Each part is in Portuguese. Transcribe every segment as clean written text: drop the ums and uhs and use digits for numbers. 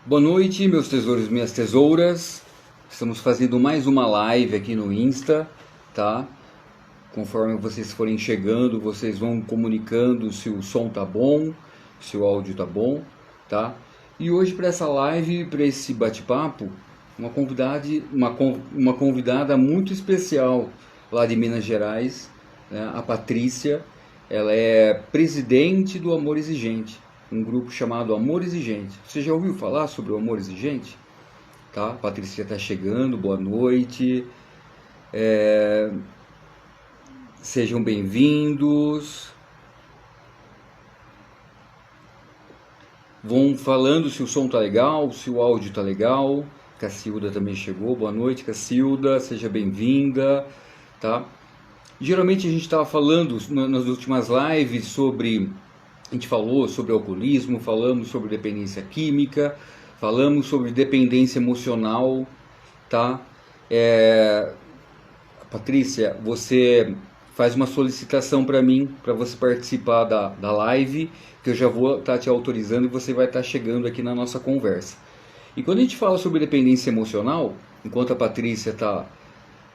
Boa noite, meus tesouros e minhas tesouras. Estamos fazendo mais uma live aqui no Insta, tá? Conforme vocês forem chegando, vocês vão comunicando se o som tá bom, se o áudio tá bom, tá? E hoje para essa live, para esse bate-papo, uma convidada muito especial lá de Minas Gerais, né? A Patrícia. Ela é presidente do Amor Exigente, um grupo chamado Amor Exigente. Você já ouviu falar sobre o Amor Exigente? Tá? A Patrícia está chegando, boa noite. Sejam bem-vindos. Vão falando se o som tá legal, se o áudio tá legal. Cacilda também chegou, boa noite, Cacilda, seja bem-vinda, tá? Geralmente a gente estava falando nas últimas lives sobre... A gente falou sobre alcoolismo, falamos sobre dependência química, falamos sobre dependência emocional, tá? Patrícia, você faz uma solicitação para mim, para você participar da live, que eu já vou estar te autorizando e você vai estar chegando aqui na nossa conversa. E quando a gente fala sobre dependência emocional, enquanto a Patrícia está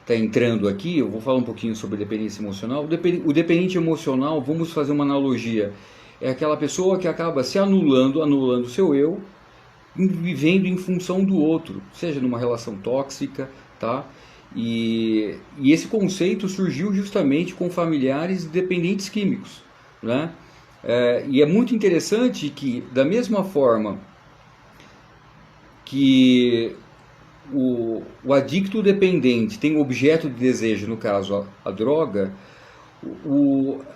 entrando aqui, eu vou falar um pouquinho sobre dependência emocional. O dependente emocional, vamos fazer uma analogia, é aquela pessoa que acaba se anulando o seu eu, vivendo em função do outro, seja numa relação tóxica, tá? E esse conceito surgiu justamente com familiares dependentes químicos, né? E é muito interessante que, da mesma forma que o adicto dependente tem objeto de desejo, no caso a droga,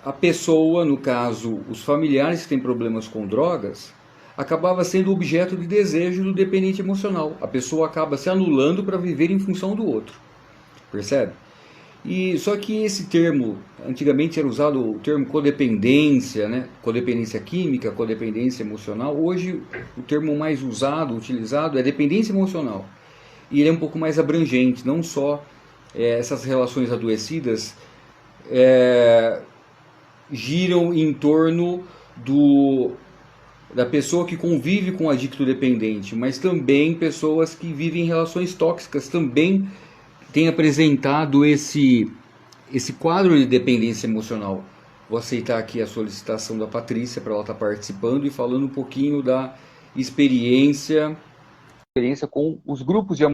a pessoa, no caso os familiares que têm problemas com drogas, acabava sendo objeto de desejo do dependente emocional. A pessoa acaba se anulando para viver em função do outro, percebe? E só que esse termo, antigamente era usado o termo codependência, né? Codependência química, codependência emocional. Hoje o termo mais usado, utilizado é dependência emocional. E ele é um pouco mais abrangente, não só essas relações adoecidas giram em torno da pessoa que convive com o adicto dependente, mas também pessoas que vivem em relações tóxicas também têm apresentado esse quadro de dependência emocional. Vou aceitar aqui a solicitação da Patrícia para ela estar participando e falando um pouquinho da experiência com os grupos de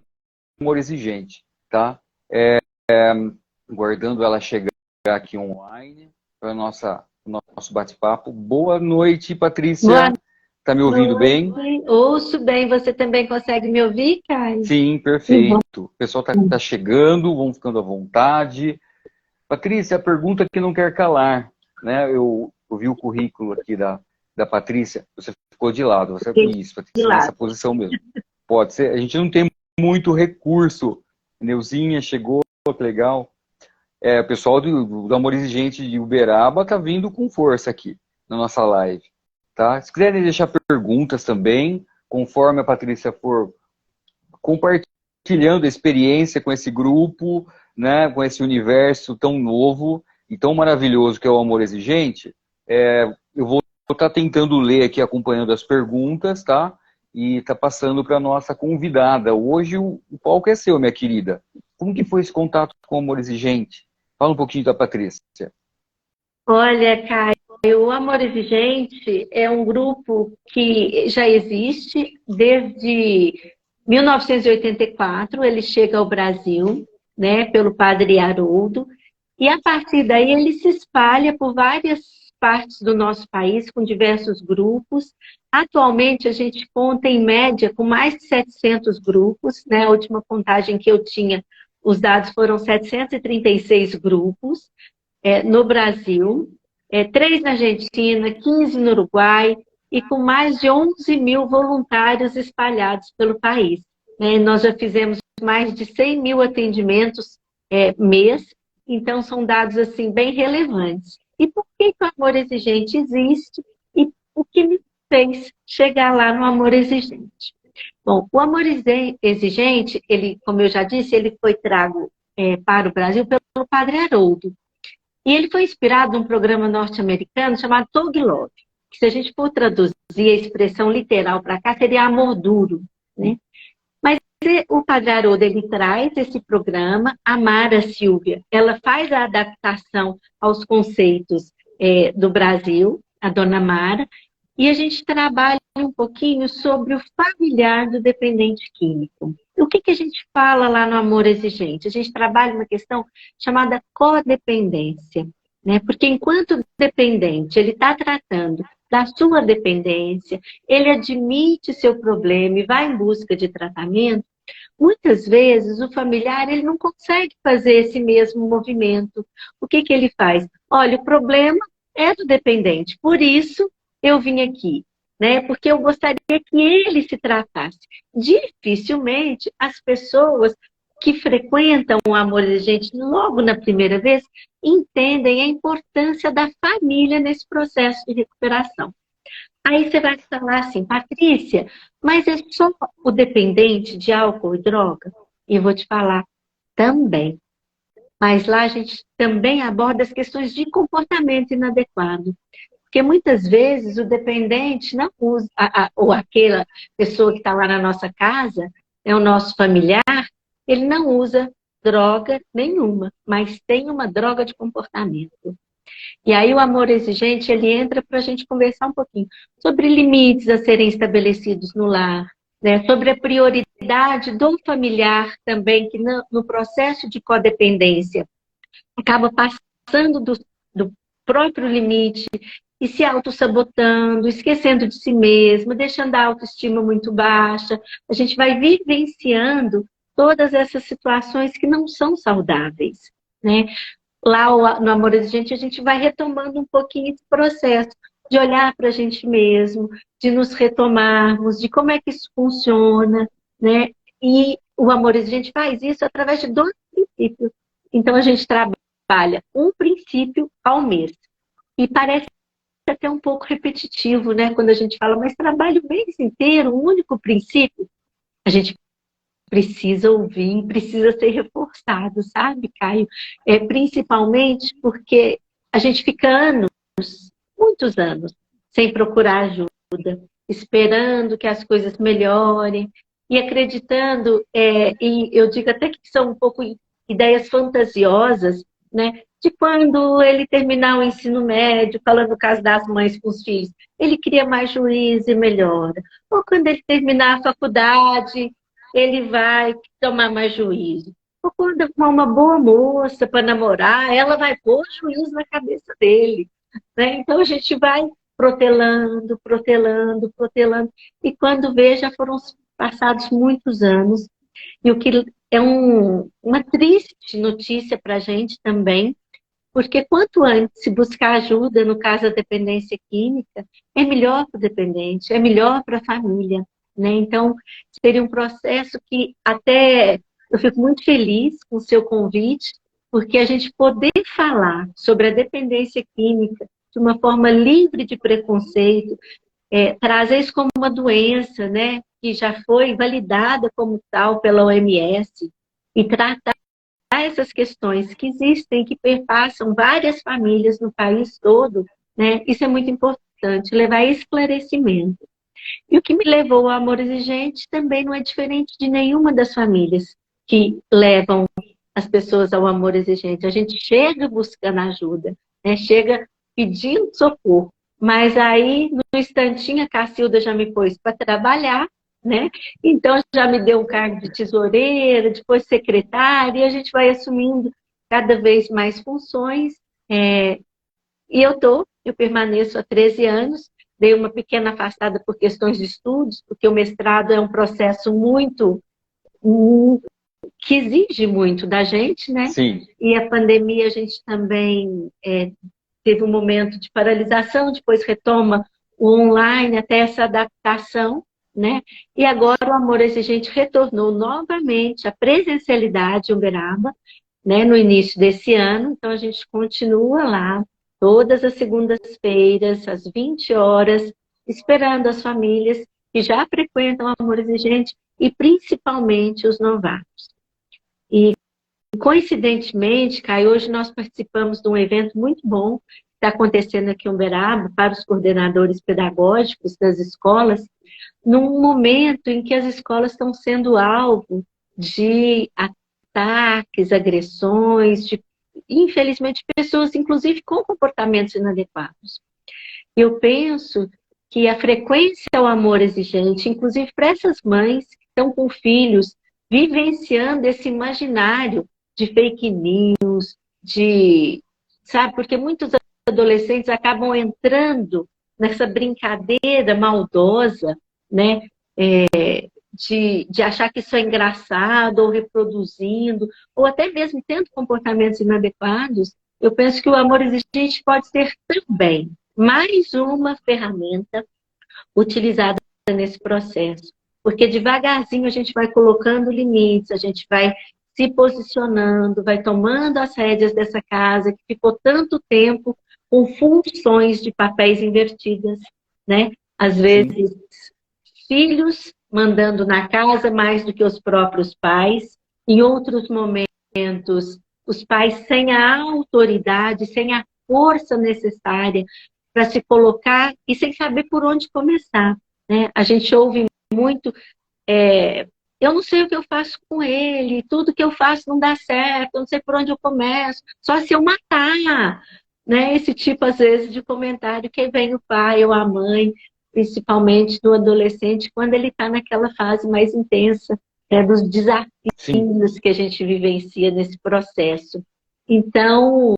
amor exigente, tá? Guardando ela chegar aqui online para o nosso bate-papo. Boa noite, Patrícia. Boa Tá me ouvindo bem? Ouço bem. Você também consegue me ouvir, Caio? Sim, perfeito. O pessoal tá chegando, vão ficando à vontade. Patrícia, a pergunta que não quer calar, né? Eu vi o currículo aqui da Patrícia. Você ficou de lado. Isso, Patrícia, nessa posição mesmo. Pode ser. A gente não tem muito recurso. Neuzinha chegou, que legal. O pessoal do Amor Exigente de Uberaba tá vindo com força aqui na nossa live. Tá? Se quiserem deixar perguntas também, conforme a Patrícia for compartilhando a experiência com esse grupo, né, com esse universo tão novo e tão maravilhoso que é o Amor Exigente, eu vou estar tentando ler aqui, acompanhando as perguntas, tá? E tá passando para a nossa convidada. Hoje o palco é seu, minha querida. Como que foi esse contato com o Amor Exigente? Fala um pouquinho da Patrícia. Olha, Caio, o Amor Exigente é um grupo que já existe desde 1984. Ele chega ao Brasil, né, pelo padre Haroldo, e a partir daí ele se espalha por várias partes do nosso país, com diversos grupos. Atualmente a gente conta em média com mais de 700 grupos, né? A última contagem que eu tinha, os dados foram 736 grupos no Brasil, 3 na Argentina, 15 no Uruguai, e com mais de 11 mil voluntários espalhados pelo país. Nós já fizemos mais de 100 mil atendimentos mês, então são dados assim, bem relevantes. E por que o Amor Exigente existe e o que me fez chegar lá no Amor Exigente? Bom, o Amor Exigente, ele, como eu já disse, ele foi trago para o Brasil pelo padre Haroldo. E ele foi inspirado num programa norte-americano chamado Tog Love, que se a gente for traduzir a expressão literal para cá, seria amor duro. né? Mas o Padre Haroldo, ele traz esse programa, a Mara Silvia, ela faz a adaptação aos conceitos do Brasil, a Dona Mara, e a gente trabalha um pouquinho sobre o familiar do dependente químico. O que a gente fala lá no Amor Exigente? A gente trabalha uma questão chamada codependência, né? Porque enquanto o dependente ele está tratando da sua dependência, ele admite seu problema e vai em busca de tratamento, muitas vezes o familiar ele não consegue fazer esse mesmo movimento. O que ele faz? Olha, o problema é do dependente, por isso eu vim aqui, né? Porque eu gostaria que ele se tratasse. Dificilmente as pessoas que frequentam o Amor Exigente logo na primeira vez entendem a importância da família nesse processo de recuperação. Aí você vai falar assim, Patrícia, mas é só o dependente de álcool e droga? E eu vou te falar também. Mas lá a gente também aborda as questões de comportamento inadequado. Porque muitas vezes o dependente não usa, ou aquela pessoa que está lá na nossa casa, é o nosso familiar, ele não usa droga nenhuma, mas tem uma droga de comportamento. E aí o Amor Exigente, ele entra para a gente conversar um pouquinho sobre limites a serem estabelecidos no lar, né? Sobre a prioridade do familiar também, que no processo de codependência acaba passando do próprio limite e se autossabotando, esquecendo de si mesmo, deixando a autoestima muito baixa. A gente vai vivenciando todas essas situações que não são saudáveis, né? Lá no Amor Exigente a gente vai retomando um pouquinho esse processo de olhar para a gente mesmo, de nos retomarmos, de como é que isso funciona, né? E o Amor Exigente faz isso através de 2 princípios. Então a gente trabalha um princípio ao mês. E parece até um pouco repetitivo, né? Quando a gente fala, mas trabalho o mês inteiro, um único princípio, a gente precisa ouvir, precisa ser reforçado, sabe, Caio? Principalmente porque a gente fica anos, muitos anos, sem procurar ajuda, esperando que as coisas melhorem e acreditando, e eu digo até que são um pouco ideias fantasiosas, né? De quando ele terminar o ensino médio, falando no caso das mães com os filhos, ele cria mais juízo e melhora. Ou quando ele terminar a faculdade, ele vai tomar mais juízo. Ou quando arrumar uma boa moça para namorar, ela vai pôr juízo na cabeça dele, né? Então a gente vai protelando, protelando, protelando. E quando vê, já foram passados muitos anos. E o que é uma triste notícia para a gente também, porque quanto antes se buscar ajuda, no caso da dependência química, é melhor para o dependente, é melhor para a família, né? Então, seria um processo que até eu fico muito feliz com o seu convite, porque a gente poder falar sobre a dependência química de uma forma livre de preconceito, trazer isso como uma doença, né? Que já foi validada como tal pela OMS, e tratar essas questões que existem, que perpassam várias famílias no país todo, né? Isso é muito importante, levar esclarecimento. E o que me levou ao Amor Exigente também não é diferente de nenhuma das famílias que levam as pessoas ao Amor Exigente. A gente chega buscando ajuda, né? Chega pedindo socorro, mas aí no instantinho a Cacilda já me pôs para trabalhar, né? Então já me deu um cargo de tesoureira, depois secretária, e a gente vai assumindo cada vez mais funções. E eu permaneço há 13 anos, dei uma pequena afastada por questões de estudos, porque o mestrado é um processo que exige muito da gente, né? Sim. E a pandemia a gente também teve um momento de paralisação, depois retoma o online até essa adaptação, né? E agora o Amor Exigente retornou novamente à presencialidade em Uberaba, né? No início desse ano, então a gente continua lá, todas as segundas-feiras, às 20 horas, esperando as famílias que já frequentam o Amor Exigente e principalmente os novatos. E coincidentemente, Caio, hoje nós participamos de um evento muito bom, está acontecendo aqui em Uberaba, para os coordenadores pedagógicos das escolas, num momento em que as escolas estão sendo alvo de ataques, agressões, de, infelizmente, pessoas, inclusive, com comportamentos inadequados. Eu penso que a frequência ao amor exigente, inclusive para essas mães que estão com filhos, vivenciando esse imaginário de fake news, sabe, porque muitos adolescentes acabam entrando nessa brincadeira maldosa, né, de achar que isso é engraçado, ou reproduzindo, ou até mesmo tendo comportamentos inadequados. Eu penso que o amor exigente pode ser também mais uma ferramenta utilizada nesse processo. Porque devagarzinho a gente vai colocando limites, a gente vai se posicionando, vai tomando as rédeas dessa casa que ficou tanto tempo com funções de papéis invertidas, né? Às vezes, filhos mandando na casa mais do que os próprios pais, em outros momentos, os pais sem a autoridade, sem a força necessária para se colocar e sem saber por onde começar, né? A gente ouve muito, eu não sei o que eu faço com ele, tudo que eu faço não dá certo, eu não sei por onde eu começo, só se eu matar, né? Esse tipo, às vezes, de comentário que vem o pai ou a mãe, principalmente do adolescente, quando ele está naquela fase mais intensa, dos desafios Sim. que a gente vivencia nesse processo. Então,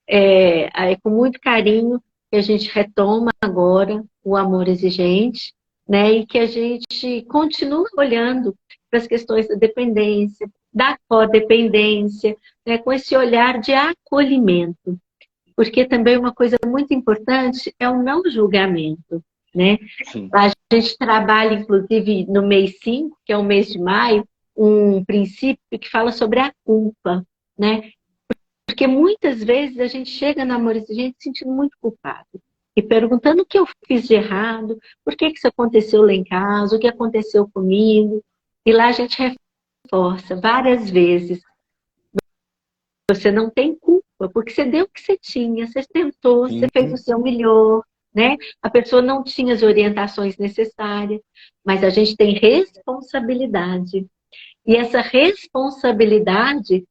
é com muito carinho que a gente retoma agora o amor exigente, né? E que a gente continua olhando para as questões da dependência, da codependência, né? Com esse olhar de acolhimento. Porque também uma coisa muito importante é o não julgamento, né? Sim. A gente trabalha, inclusive, no mês 5, que é o mês de maio, um princípio que fala sobre a culpa, né? Porque muitas vezes a gente chega no amor exigente se sentindo muito culpado. E perguntando o que eu fiz de errado, por que isso aconteceu lá em casa, o que aconteceu comigo. E lá a gente reforça várias vezes. Você não tem culpa, porque você deu o que você tinha, você tentou, você fez o seu melhor, né? A pessoa não tinha as orientações necessárias, mas a gente tem responsabilidade. E essa responsabilidade,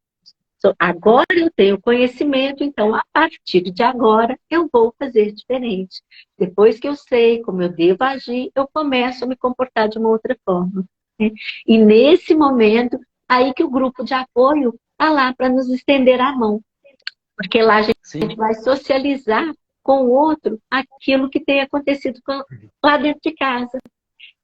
agora eu tenho conhecimento, então a partir de agora eu vou fazer diferente. Depois que eu sei como eu devo agir, eu começo a me comportar de uma outra forma, né? E nesse momento, aí que o grupo de apoio está lá para nos estender a mão. Porque lá a gente vai socializar com o outro aquilo que tem acontecido lá dentro de casa.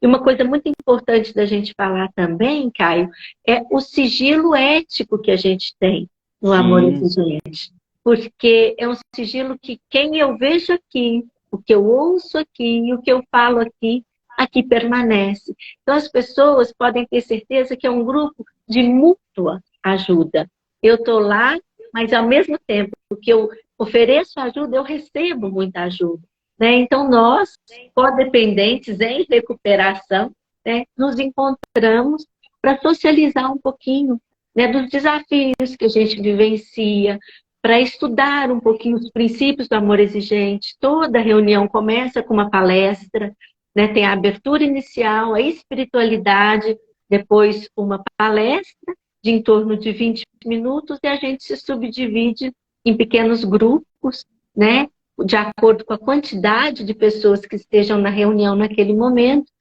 E uma coisa muito importante da gente falar também, Caio, é o sigilo ético que a gente tem no amor exigente. Porque é um sigilo que quem eu vejo aqui, o que eu ouço aqui e o que eu falo aqui, aqui permanece. Então as pessoas podem ter certeza que é um grupo de mútua ajuda. Eu estou lá, mas ao mesmo tempo que eu ofereço ajuda, eu recebo muita ajuda, né? Então nós, codependentes em recuperação, né, nos encontramos para socializar um pouquinho, né, dos desafios que a gente vivencia, para estudar um pouquinho os princípios do amor exigente. Toda reunião começa com uma palestra, né, tem a abertura inicial, a espiritualidade, depois uma palestra de em torno de 20 minutos e a gente se subdivide em pequenos grupos, né, de acordo com a quantidade de pessoas que estejam na reunião naquele momento,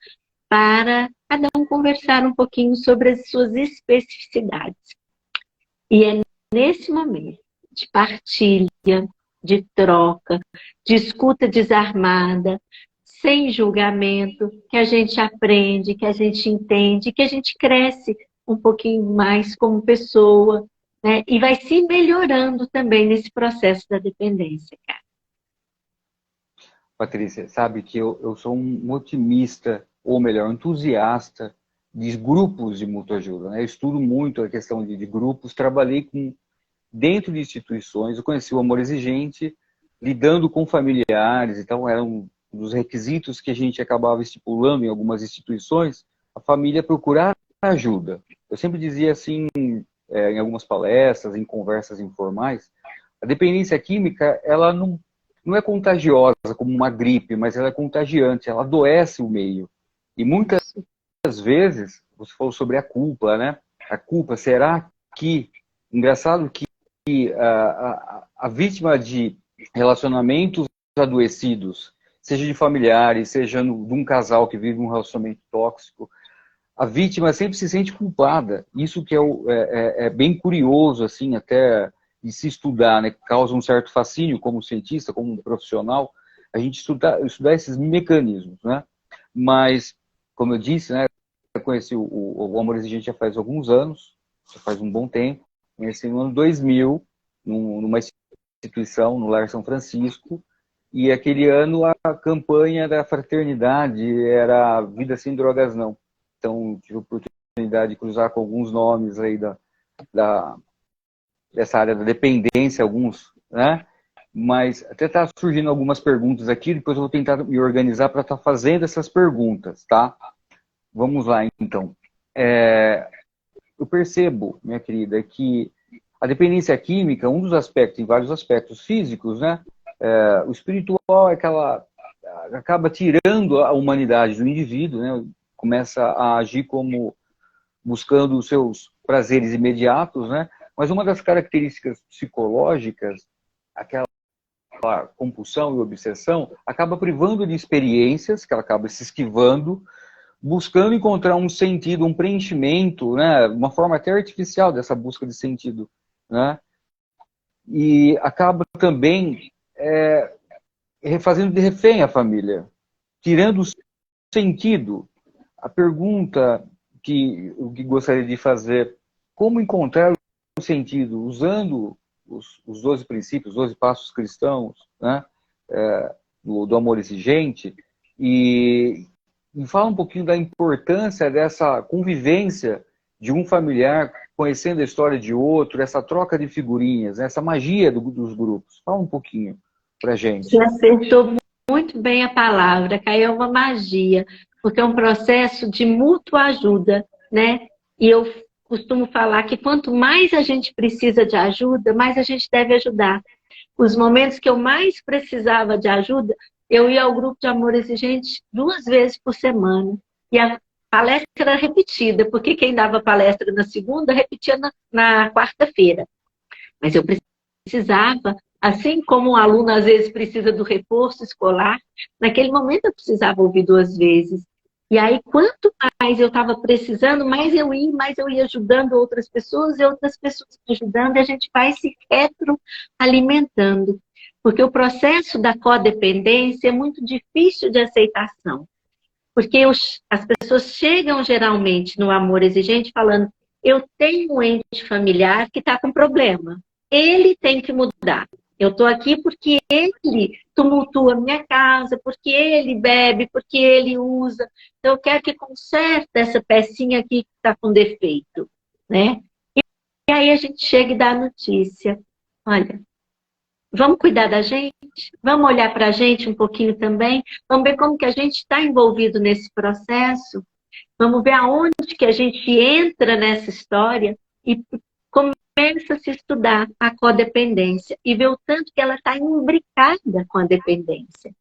para cada um conversar um pouquinho sobre as suas especificidades. E é nesse momento de partilha, de troca, de escuta desarmada, sem julgamento, que a gente aprende, que a gente entende, que a gente cresce um pouquinho mais como pessoa, né? E vai se melhorando também nesse processo da dependência, cara. Patrícia, sabe que eu sou um otimista, ou melhor, um entusiasta de grupos de mútua ajuda, né? Eu estudo muito a questão de grupos, trabalhei dentro de instituições, eu conheci o amor exigente, lidando com familiares, então era um dos requisitos que a gente acabava estipulando em algumas instituições, a família procurar ajuda. Eu sempre dizia assim, em algumas palestras, em conversas informais, a dependência química, ela não não é contagiosa como uma gripe, mas ela é contagiante, ela adoece o meio. E muitas vezes, você falou sobre a culpa, né? A culpa, será que... Engraçado que a vítima de relacionamentos adoecidos, seja de familiares, seja de um casal que vive um relacionamento tóxico, a vítima sempre se sente culpada. Isso que é bem curioso, assim, até de se estudar, né? Causa um certo fascínio como cientista, como profissional, a gente estudar esses mecanismos, né? Mas, como eu disse, né? Eu conheci o Amor Exigente já faz alguns anos, já faz um bom tempo. Conheci no ano 2000, numa instituição, no Lar São Francisco, e aquele ano a campanha da fraternidade era Vida Sem Drogas Não. Então, tive a oportunidade de cruzar com alguns nomes aí dessa área da dependência, alguns, né? Mas até está surgindo algumas perguntas aqui, depois eu vou tentar me organizar para estar fazendo essas perguntas, tá? Vamos lá, então. Eu percebo, minha querida, que a dependência química, um dos aspectos, tem vários aspectos físicos, né? O espiritual é que ela acaba tirando a humanidade do indivíduo, né? Começa a agir como buscando os seus prazeres imediatos, né? Mas uma das características psicológicas, aquela compulsão e obsessão, acaba privando de experiências, que ela acaba se esquivando, buscando encontrar um sentido, um preenchimento, né? Uma forma até artificial dessa busca de sentido, né? E acaba também fazendo de refém a família, tirando o sentido. A pergunta que gostaria de fazer, como encontrar o sentido usando os 12 princípios, os 12 passos cristãos, né? Do amor exigente, e fala um pouquinho da importância dessa convivência de um familiar conhecendo a história de outro, essa troca de figurinhas, essa magia dos grupos. Fala um pouquinho pra gente. Você acertou muito bem a palavra, Caio, é uma magia, porque é um processo de mútua ajuda, né? E eu costumo falar que quanto mais a gente precisa de ajuda, mais a gente deve ajudar. Os momentos que eu mais precisava de ajuda, eu ia ao grupo de amor exigente 2 vezes por semana. E a palestra era repetida, porque quem dava palestra na segunda, repetia na quarta-feira. Mas eu precisava, assim como um aluno às vezes precisa do reforço escolar, naquele momento eu precisava ouvir 2 vezes. E aí, quanto mais eu estava precisando, mais eu ia ajudando outras pessoas e outras pessoas me ajudando, e a gente vai se retroalimentando. Porque o processo da codependência é muito difícil de aceitação. Porque as pessoas chegam geralmente no amor exigente falando: eu tenho um ente familiar que está com problema. Ele tem que mudar. Eu estou aqui porque ele tumultua a minha casa, porque ele bebe, porque ele usa. Então, eu quero que conserte essa pecinha aqui que está com defeito, né? E aí a gente chega e dá a notícia. Olha, vamos cuidar da gente? Vamos olhar para a gente um pouquinho também? Vamos ver como que a gente está envolvido nesse processo? Vamos ver aonde que a gente entra nessa história e começa a se estudar a codependência e ver o tanto que ela está imbricada com a dependência.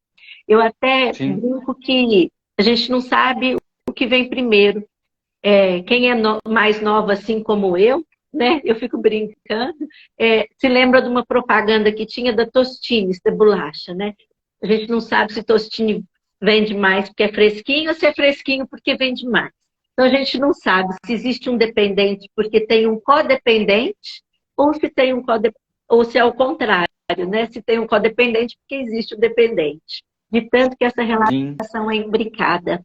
Eu até brinco que a gente não sabe o que vem primeiro. Quem é mais nova, assim como eu, né? Eu fico brincando, se lembra de uma propaganda que tinha da Tostines, da bolacha, né? A gente não sabe se Tostine vende mais porque é fresquinho ou se é fresquinho porque vende mais. Então a gente não sabe se existe um dependente porque tem um codependente ou se tem ou se é o contrário, né? Se tem um codependente porque existe o dependente. De tanto que essa relação é imbricada.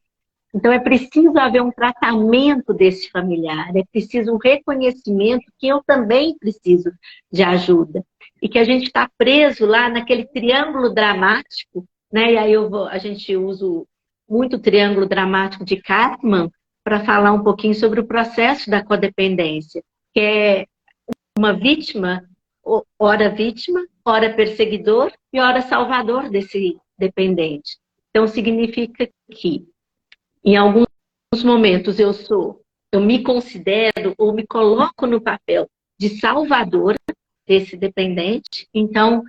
Então, é preciso haver um tratamento desse familiar, é preciso um reconhecimento que eu também preciso de ajuda. E que a gente está preso lá naquele triângulo dramático, né? E aí a gente usa muito o triângulo dramático de Kahneman para falar um pouquinho sobre o processo da codependência, que é uma vítima, ora perseguidor e ora salvador desse dependente. Então, significa que em alguns momentos eu me considero ou me coloco no papel de salvadora desse dependente. Então,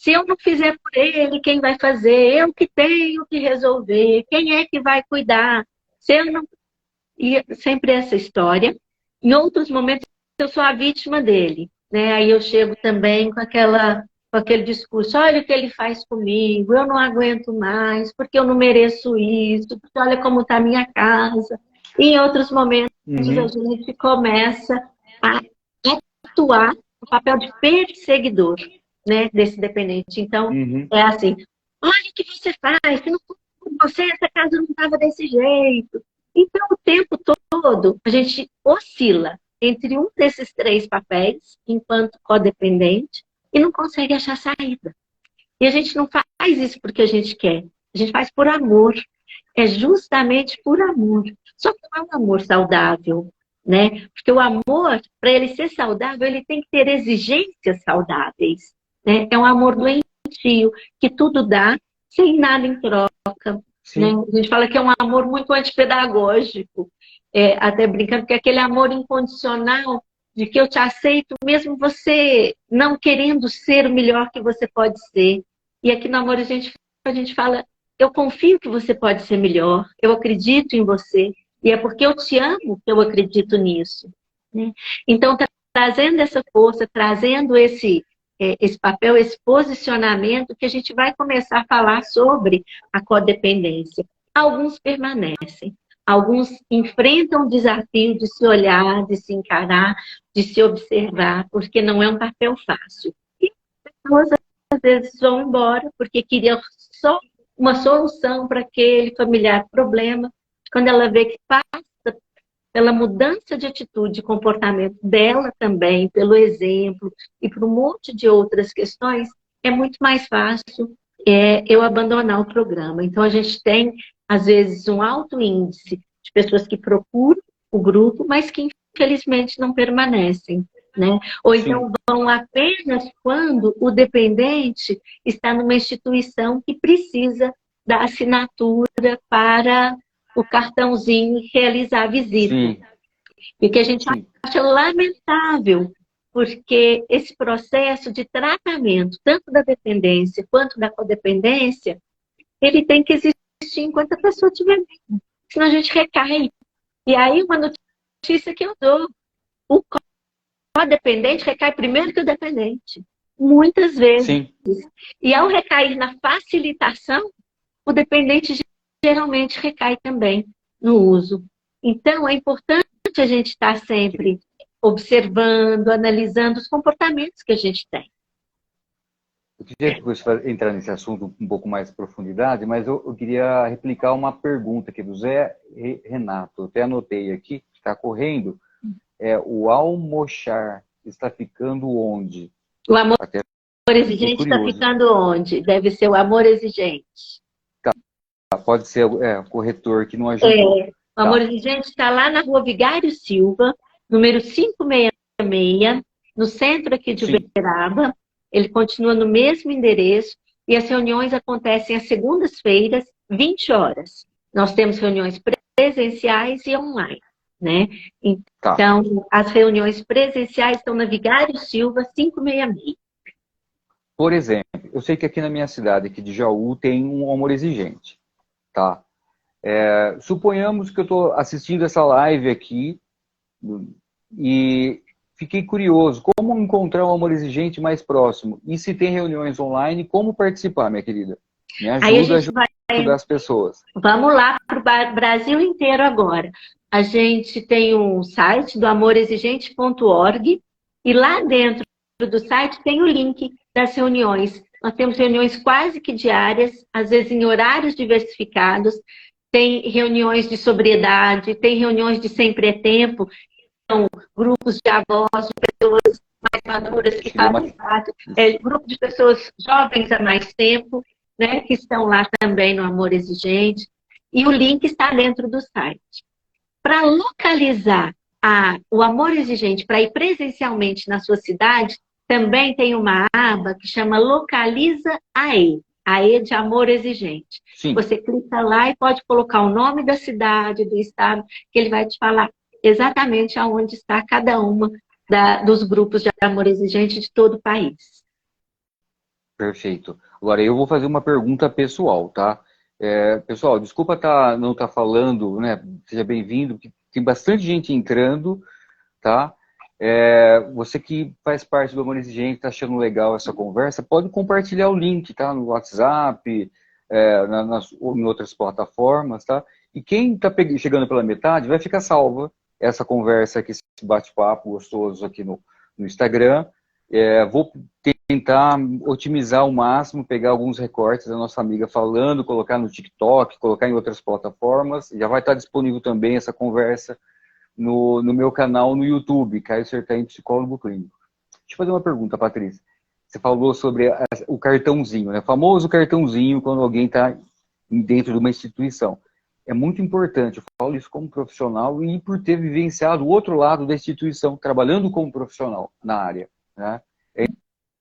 Se eu não fizer por ele, quem vai fazer? Eu que tenho que resolver. Quem é que vai cuidar? Se eu não... E sempre essa história. Em outros momentos, eu sou a vítima dele, né? Aí eu chego também com aquele discurso, olha o que ele faz comigo, eu não aguento mais, porque eu não mereço isso, porque olha como está a minha casa. E em outros momentos, a gente começa a atuar no papel de perseguidor, né, desse dependente. Então, é assim, olha o que você faz, se não fosse por você, essa casa não estava desse jeito. Então, o tempo todo, a gente oscila entre um desses três papéis, enquanto codependente, e não consegue achar saída. E a gente não faz isso porque a gente quer, a gente faz por amor. É justamente por amor. Só que não é um amor saudável, né? Porque o amor, para ele ser saudável, ele tem que ter exigências saudáveis, né? É um amor doentio, que tudo dá, sem nada em troca. Né? A gente fala que é um amor muito antipedagógico, até brincando, que é aquele amor incondicional de que eu te aceito, mesmo você não querendo ser o melhor que você pode ser. E aqui no amor a gente fala, eu confio que você pode ser melhor, eu acredito em você, e é porque eu te amo que eu acredito nisso. Né? Então, trazendo essa força, trazendo esse papel, esse posicionamento, que a gente vai começar a falar sobre a codependência. Alguns permanecem, alguns enfrentam o desafio de se olhar, de se encarar, de se observar, porque não é um papel fácil. E pessoas, às vezes, vão embora porque queriam só uma solução para aquele familiar problema. Quando ela vê que passa pela mudança de atitude e comportamento dela também, pelo exemplo e por um monte de outras questões, é muito mais fácil eu abandonar o programa. Então, a gente tem, às vezes, um alto índice de pessoas que procuram o grupo, mas que, infelizmente, não permanecem. Né? Ou então vão apenas quando o dependente está numa instituição que precisa da assinatura para o cartãozinho e realizar a visita. E que a gente acha lamentável, porque esse processo de tratamento, tanto da dependência quanto da codependência, ele tem que existir enquanto a pessoa estiver viva, senão a gente recai. E aí uma notícia que eu dou, o codependente recai primeiro que o dependente, muitas vezes. E ao recair na facilitação, o dependente geralmente recai também no uso. Então, é importante a gente estar sempre observando, analisando os comportamentos que a gente tem. Eu queria depois entrar nesse assunto um pouco mais em profundidade, mas eu queria replicar uma pergunta aqui do Zé Renato. Eu até anotei aqui, está correndo. O almoxar está ficando onde? O amor exigente está ficando onde? Deve ser o amor exigente. Pode ser o corretor que não ajudou. O amor exigente está lá na Rua Vigário Silva, número 566, no centro aqui de Uberaba. Ele continua no mesmo endereço e as reuniões acontecem às segundas-feiras, 20 horas. Nós temos reuniões presenciais e online. Né? Então, as reuniões presenciais estão na Vigário Silva 566. Por exemplo, eu sei que aqui na minha cidade, aqui de Jaú, tem um amor exigente. Tá? Suponhamos que eu estou assistindo essa live aqui e fiquei curioso. Como encontrar um amor exigente mais próximo? E se tem reuniões online, como participar, minha querida? Me ajuda a ajudar as pessoas. Vamos lá para o Brasil inteiro agora. A gente tem um site do amorexigente.org e lá dentro do site tem o link das reuniões. Nós temos reuniões quase que diárias, às vezes em horários diversificados. Tem reuniões de sobriedade, tem reuniões de sempre é tempo. São grupos de avós, de pessoas mais maduras que fazem parte. Grupo de pessoas jovens há mais tempo, né, que estão lá também no Amor Exigente. E o link está dentro do site. Para localizar o Amor Exigente, para ir presencialmente na sua cidade, também tem uma aba que chama Localiza AE de Amor Exigente. Você clica lá e pode colocar o nome da cidade, do estado, que ele vai te falar exatamente aonde está cada uma dos grupos de Amor Exigente de todo o país. Perfeito. Agora, eu vou fazer uma pergunta pessoal, tá? Pessoal, desculpa não estar falando, né? Seja bem-vindo, porque tem bastante gente entrando, tá? Você que faz parte do Amor Exigente, está achando legal essa conversa, pode compartilhar o link, tá? No WhatsApp, ou em outras plataformas, tá? E quem está chegando pela metade, vai ficar salva essa conversa aqui, esse bate-papo gostoso aqui no Instagram. Vou tentar otimizar ao máximo, pegar alguns recortes da nossa amiga falando, colocar no TikTok, colocar em outras plataformas. Já vai estar disponível também essa conversa no meu canal no YouTube, Caio Sertain, psicólogo clínico. Deixa eu fazer uma pergunta, Patrícia. Você falou sobre o cartãozinho, né? O famoso cartãozinho quando alguém está dentro de uma instituição. É muito importante, eu falo isso como profissional e por ter vivenciado o outro lado da instituição, trabalhando como profissional na área, né? É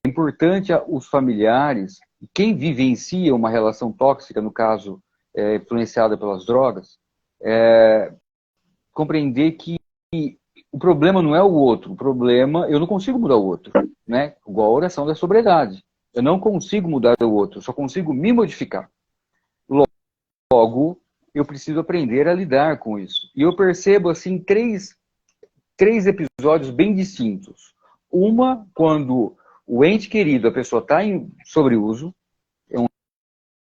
importante os familiares, quem vivencia uma relação tóxica, no caso, influenciada pelas drogas, compreender que o problema não é o outro, o problema, eu não consigo mudar o outro, né? Igual a oração da sobriedade. Eu não consigo mudar o outro, eu só consigo me modificar. Logo, eu preciso aprender a lidar com isso. E eu percebo, assim, três episódios bem distintos. Uma, quando o ente querido, a pessoa está em sobreuso, é um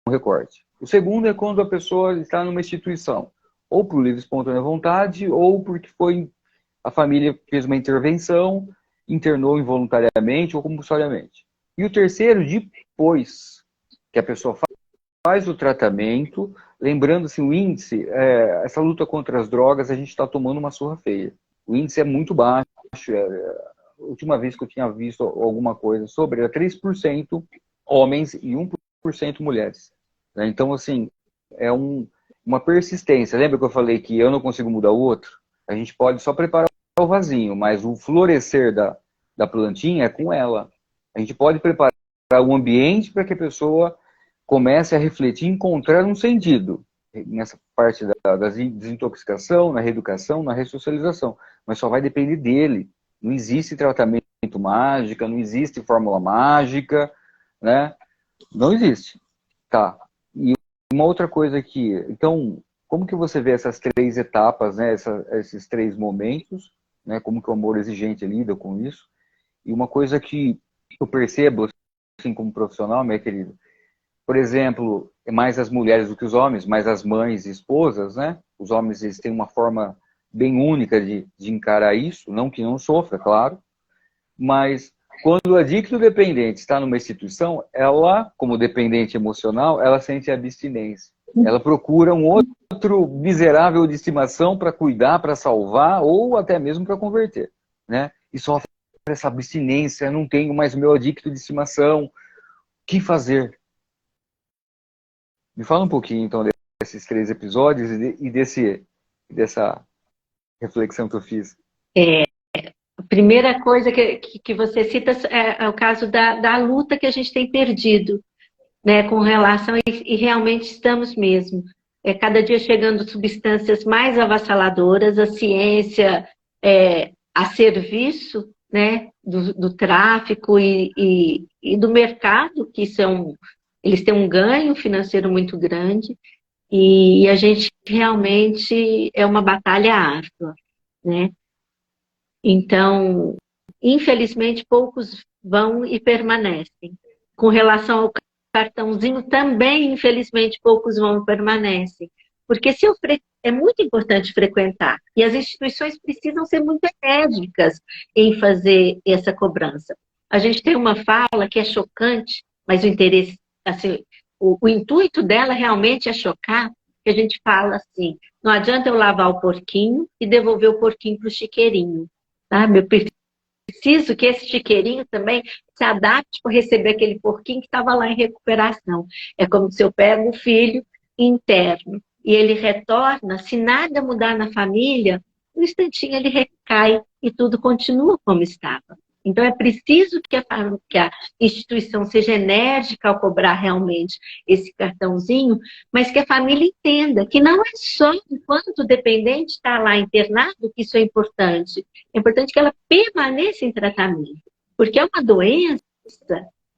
recorte. O segundo é quando a pessoa está numa instituição, ou por livre e espontânea vontade, ou porque a família fez uma intervenção, internou involuntariamente ou compulsoriamente. E o terceiro, depois que a pessoa faz o tratamento, lembrando assim, o índice, essa luta contra as drogas, a gente está tomando uma surra feia. O índice é muito baixo. A última vez que eu tinha visto alguma coisa sobre, era 3% homens e 1% mulheres. Né? Então, assim, é uma persistência. Lembra que eu falei que eu não consigo mudar o outro? A gente pode só preparar o vasinho, mas o florescer da plantinha é com ela. A gente pode preparar o ambiente para que a pessoa comece a refletir, encontrar um sentido nessa parte da desintoxicação, na reeducação, na ressocialização. Mas só vai depender dele. Não existe tratamento mágico, não existe fórmula mágica, né? Não existe. Tá. E uma outra coisa aqui, então, como que você vê essas três etapas, né? Esses três momentos, né? Como que o amor exigente lida com isso? E uma coisa que eu percebo, assim, como profissional, minha querida, por exemplo, é mais as mulheres do que os homens, mais as mães e esposas, né? Os homens, eles têm uma forma bem única de encarar isso, não que não sofra, claro, mas quando o adicto dependente está numa instituição, ela, como dependente emocional, ela sente abstinência. Ela procura um outro miserável de estimação para cuidar, para salvar, ou até mesmo para converter, né? E sofre essa abstinência, não tenho mais meu adicto de estimação, o que fazer? Me fala um pouquinho, então, desses três episódios e dessa reflexão que eu fiz. A primeira coisa que você cita é o caso da luta que a gente tem perdido, né, com relação, e realmente estamos mesmo. Cada dia chegando substâncias mais avassaladoras, a ciência a serviço, né, do tráfico e do mercado, que eles têm um ganho financeiro muito grande, e a gente realmente é uma batalha árdua, né? Então, infelizmente, poucos vão e permanecem. Com relação ao cartãozinho, também, infelizmente, poucos vão e permanecem. Porque é muito importante frequentar. E as instituições precisam ser muito enérgicas em fazer essa cobrança. A gente tem uma fala que é chocante, mas o interesse, assim, o intuito dela realmente é chocar, que a gente fala assim, não adianta eu lavar o porquinho e devolver o porquinho para o chiqueirinho. Sabe? Eu preciso que esse chiqueirinho também se adapte para receber aquele porquinho que estava lá em recuperação. É como se eu pego o filho interno e ele retorna, se nada mudar na família, no instantinho ele recai e tudo continua como estava. Então é preciso que a instituição seja enérgica ao cobrar realmente esse cartãozinho, mas que a família entenda que não é só enquanto o dependente está lá internado que isso é importante. É importante que ela permaneça em tratamento, porque é uma doença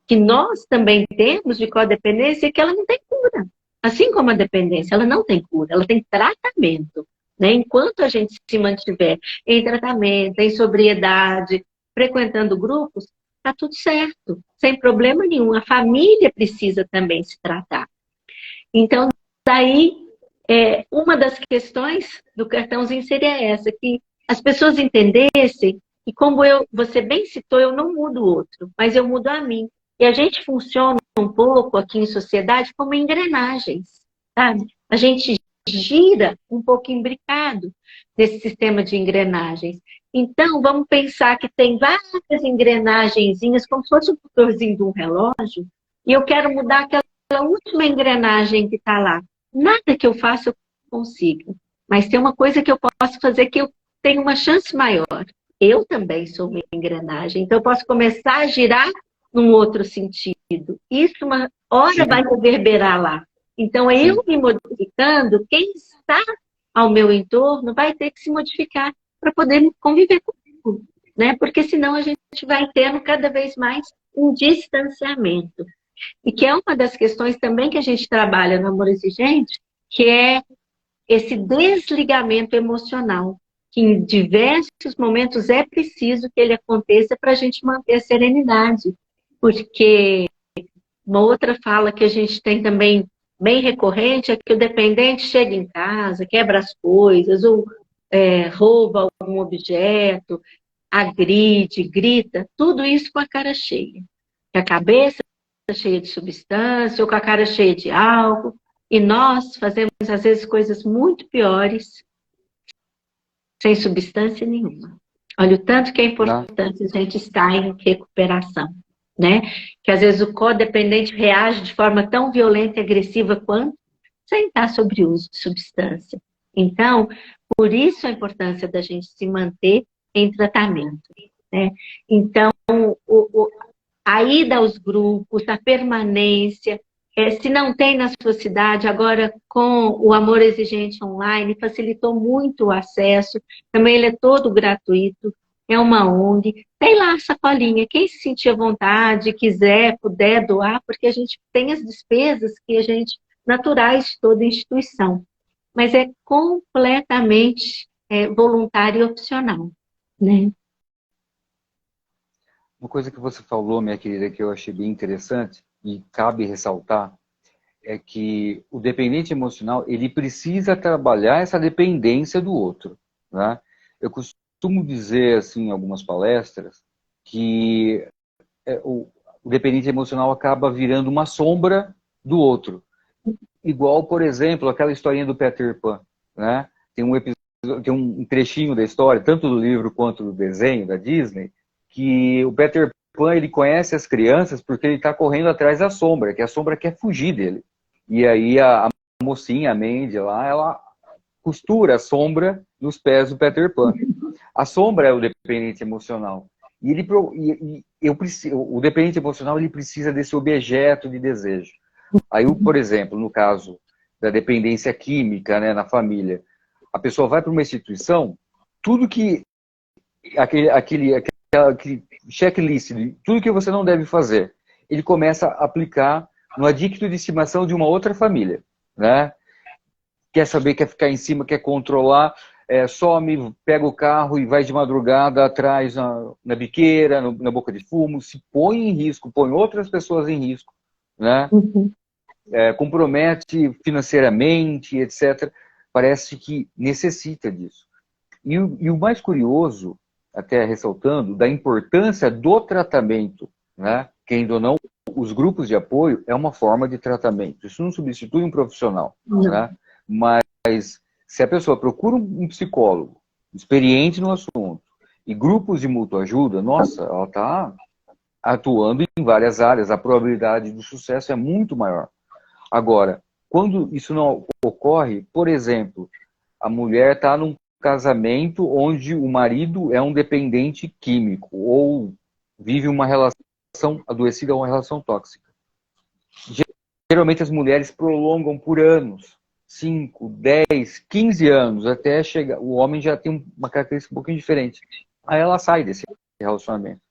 que nós também temos de codependência é que ela não tem cura. Assim como a dependência, ela não tem cura, ela tem tratamento. Né? Enquanto a gente se mantiver em tratamento, em sobriedade, frequentando grupos, está tudo certo, sem problema nenhum. A família precisa também se tratar. Então, daí, uma das questões do cartãozinho seria essa, que as pessoas entendessem que, como você bem citou, eu não mudo o outro, mas eu mudo a mim. E a gente funciona um pouco aqui em sociedade como engrenagens, sabe? A gente gira um pouco imbricado nesse sistema de engrenagens. Então, vamos pensar que tem várias engrenagenzinhas, como se fosse um motorzinho de um relógio, e eu quero mudar aquela última engrenagem que está lá. Nada que eu faça eu consigo, mas tem uma coisa que eu posso fazer que eu tenho uma chance maior. Eu também sou uma engrenagem, então eu posso começar a girar num outro sentido. Isso uma hora vai reverberar lá. Então, eu me modificando, quem está ao meu entorno vai ter que se modificar para poder conviver comigo, né? Porque senão a gente vai tendo cada vez mais um distanciamento. E que é uma das questões também que a gente trabalha no Amor Exigente, que é esse desligamento emocional, que em diversos momentos é preciso que ele aconteça para a gente manter a serenidade. Porque uma outra fala que a gente tem também bem recorrente é que o dependente chega em casa, quebra as coisas, ou rouba algum objeto, agride, grita, tudo isso com a cara cheia. Com a cabeça cheia de substância, ou com a cara cheia de álcool. E nós fazemos, às vezes, coisas muito piores sem substância nenhuma. Olha o tanto que é importante a gente estar em recuperação. Né? Que às vezes o codependente reage de forma tão violenta e agressiva quanto sem estar sobre uso de substância. Então, por isso a importância da gente se manter em tratamento. Né? Então, a ida aos grupos, a permanência, se não tem na sua cidade, agora com o Amor Exigente Online, facilitou muito o acesso, também ele é todo gratuito, é uma ONG, tem lá a sacolinha, quem se sentir à vontade, quiser, puder doar, porque a gente tem as despesas que a gente, naturais de toda instituição, mas é completamente voluntário e opcional, né? Uma coisa que você falou, minha querida, que eu achei bem interessante e cabe ressaltar, é que o dependente emocional, ele precisa trabalhar essa dependência do outro, né? Eu costumo dizer, assim, em algumas palestras, que o dependente emocional acaba virando uma sombra do outro. Igual, por exemplo, aquela historinha do Peter Pan, né? Tem um episódio, tem um trechinho da história, tanto do livro quanto do desenho da Disney, que o Peter Pan, ele conhece as crianças porque ele está correndo atrás da sombra, que a sombra quer fugir dele. E aí a mocinha, a Mandy lá, ela costura a sombra nos pés do Peter Pan. A sombra é o dependente emocional. E o dependente emocional, ele precisa desse objeto de desejo. Aí, por exemplo, no caso da dependência química, né, na família, a pessoa vai para uma instituição, tudo que aquele checklist, tudo que você não deve fazer, ele começa a aplicar no adicto de estimação de uma outra família, né? Quer saber, quer ficar em cima, quer controlar, some, pega o carro e vai de madrugada atrás na biqueira, na boca de fumo, se põe em risco, põe outras pessoas em risco, né? Compromete financeiramente, etc. Parece que necessita disso. E o mais curioso, até ressaltando, da importância do tratamento, né? Que ainda ou não, os grupos de apoio é uma forma de tratamento. Isso não substitui um profissional, né? Mas se a pessoa procura um psicólogo experiente no assunto e grupos de mútua ajuda, nossa, ela está atuando em várias áreas, a probabilidade do sucesso é muito maior. Agora, quando isso não ocorre, por exemplo, a mulher está num casamento onde o marido é um dependente químico ou vive uma relação adoecida ou uma relação tóxica. Geralmente as mulheres prolongam por anos, 5, 10, 15 anos, até chegar. O homem já tem uma característica um pouquinho diferente. Aí ela sai desse relacionamento.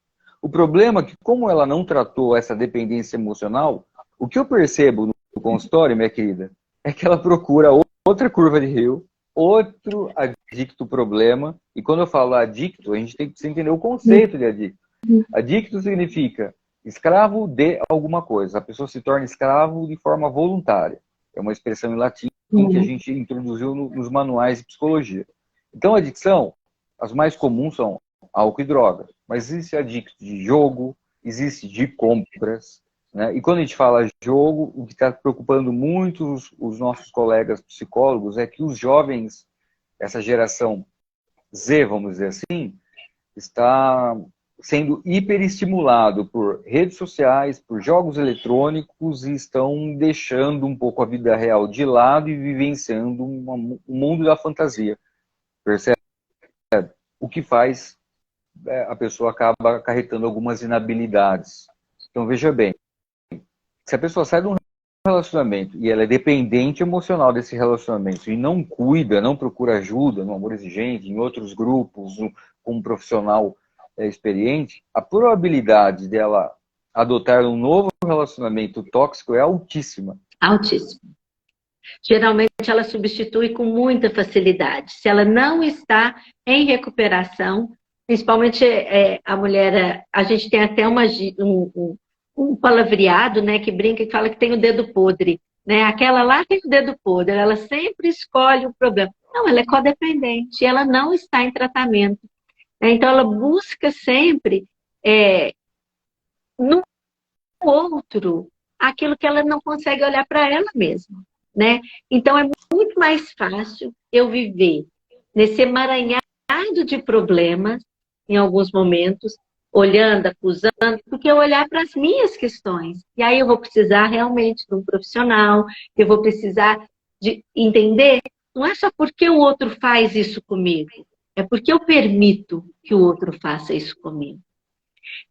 O problema é que, como ela não tratou essa dependência emocional, o que eu percebo no consultório, minha querida, é que ela procura outra curva de rio, outro adicto problema. E quando eu falo adicto, a gente tem que entender o conceito de adicto. Adicto significa escravo de alguma coisa. A pessoa se torna escravo de forma voluntária. É uma expressão em latim que a gente introduziu nos manuais de psicologia. Então, a adicção, as mais comuns são álcool e drogas. Mas existe adicto de jogo, existe de compras. Né? E quando a gente fala jogo, o que está preocupando muito os nossos colegas psicólogos é que os jovens, essa geração Z, vamos dizer assim, está sendo hiperestimulado por redes sociais, por jogos eletrônicos e estão deixando um pouco a vida real de lado e vivenciando um mundo da fantasia. Percebe? O que faz a pessoa acaba acarretando algumas inabilidades. Então, veja bem, se a pessoa sai de um relacionamento e ela é dependente emocional desse relacionamento e não cuida, não procura ajuda no Amor Exigente, em outros grupos, com um profissional experiente, a probabilidade dela adotar um novo relacionamento tóxico é altíssima. Altíssima. Geralmente ela substitui com muita facilidade. Se ela não está em recuperação, principalmente a mulher, a gente tem até um palavreado, né, que brinca e fala que tem o dedo podre. Né? Aquela lá tem o dedo podre, ela sempre escolhe o problema. Não, ela é codependente, ela não está em tratamento. Né? Então ela busca sempre no outro aquilo que ela não consegue olhar para ela mesma. Né? Então é muito mais fácil eu viver nesse emaranhado de problemas, em alguns momentos, olhando, acusando, do que eu olhar para as minhas questões. E aí eu vou precisar realmente de um profissional, eu vou precisar de entender, não é só porque o outro faz isso comigo, é porque eu permito que o outro faça isso comigo.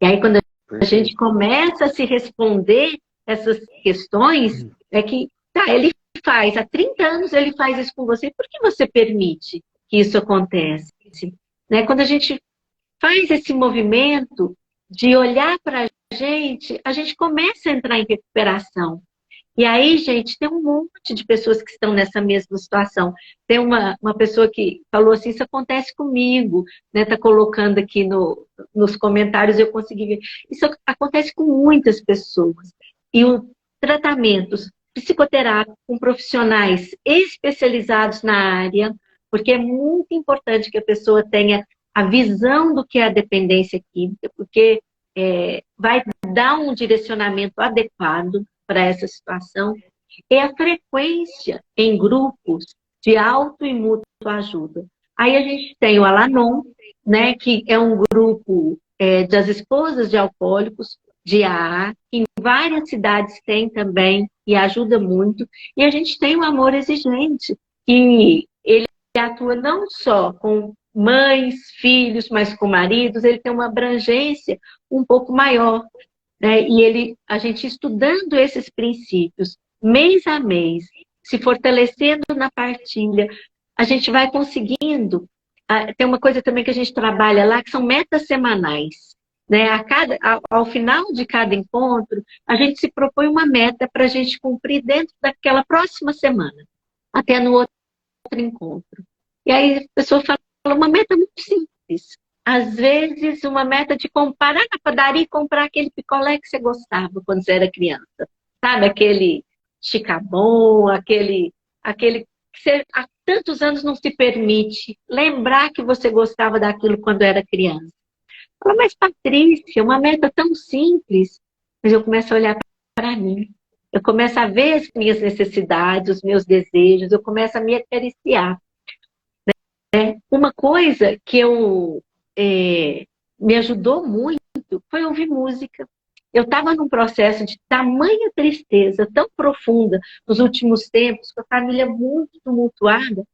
E aí quando a gente começa a se responder essas questões, é que, tá, ele faz, há 30 anos ele faz isso com você, por que você permite que isso aconteça? Né? Quando a gente faz esse movimento de olhar para a gente começa a entrar em recuperação. E aí, gente, tem um monte de pessoas que estão nessa mesma situação. Tem uma pessoa que falou assim, isso acontece comigo, né? Tá colocando aqui nos comentários, eu consegui ver. Isso acontece com muitas pessoas. E os tratamentos psicoterápicos com profissionais especializados na área, porque é muito importante que a pessoa tenha a visão do que é a dependência química, porque vai dar um direcionamento adequado para essa situação, é a frequência em grupos de auto e mútua ajuda. Aí a gente tem o Alanon, né, que é um grupo das esposas de alcoólicos, de AA, que em várias cidades tem também e ajuda muito. E a gente tem o Amor Exigente, que ele atua não só com mães, filhos, mas com maridos, ele tem uma abrangência um pouco maior. Né? E a gente estudando esses princípios, mês a mês, se fortalecendo na partilha, a gente vai conseguindo. Tem uma coisa também que a gente trabalha lá, que são metas semanais. Né? Ao final de cada encontro, a gente se propõe uma meta para a gente cumprir dentro daquela próxima semana, até no outro encontro. E aí a pessoa fala uma meta muito simples. Às vezes, uma meta de parar na padaria e comprar aquele picolé que você gostava quando você era criança. Sabe? Aquele chicabon, aquele que você há tantos anos não se permite lembrar que você gostava daquilo quando era criança. Fala, mas Patrícia, uma meta tão simples. Mas eu começo a olhar para mim. Eu começo a ver as minhas necessidades, os meus desejos, eu começo a me acariciar. Uma coisa que me ajudou muito foi ouvir música. Eu estava num processo de tamanha tristeza, tão profunda, nos últimos tempos, com a família muito tumultuada,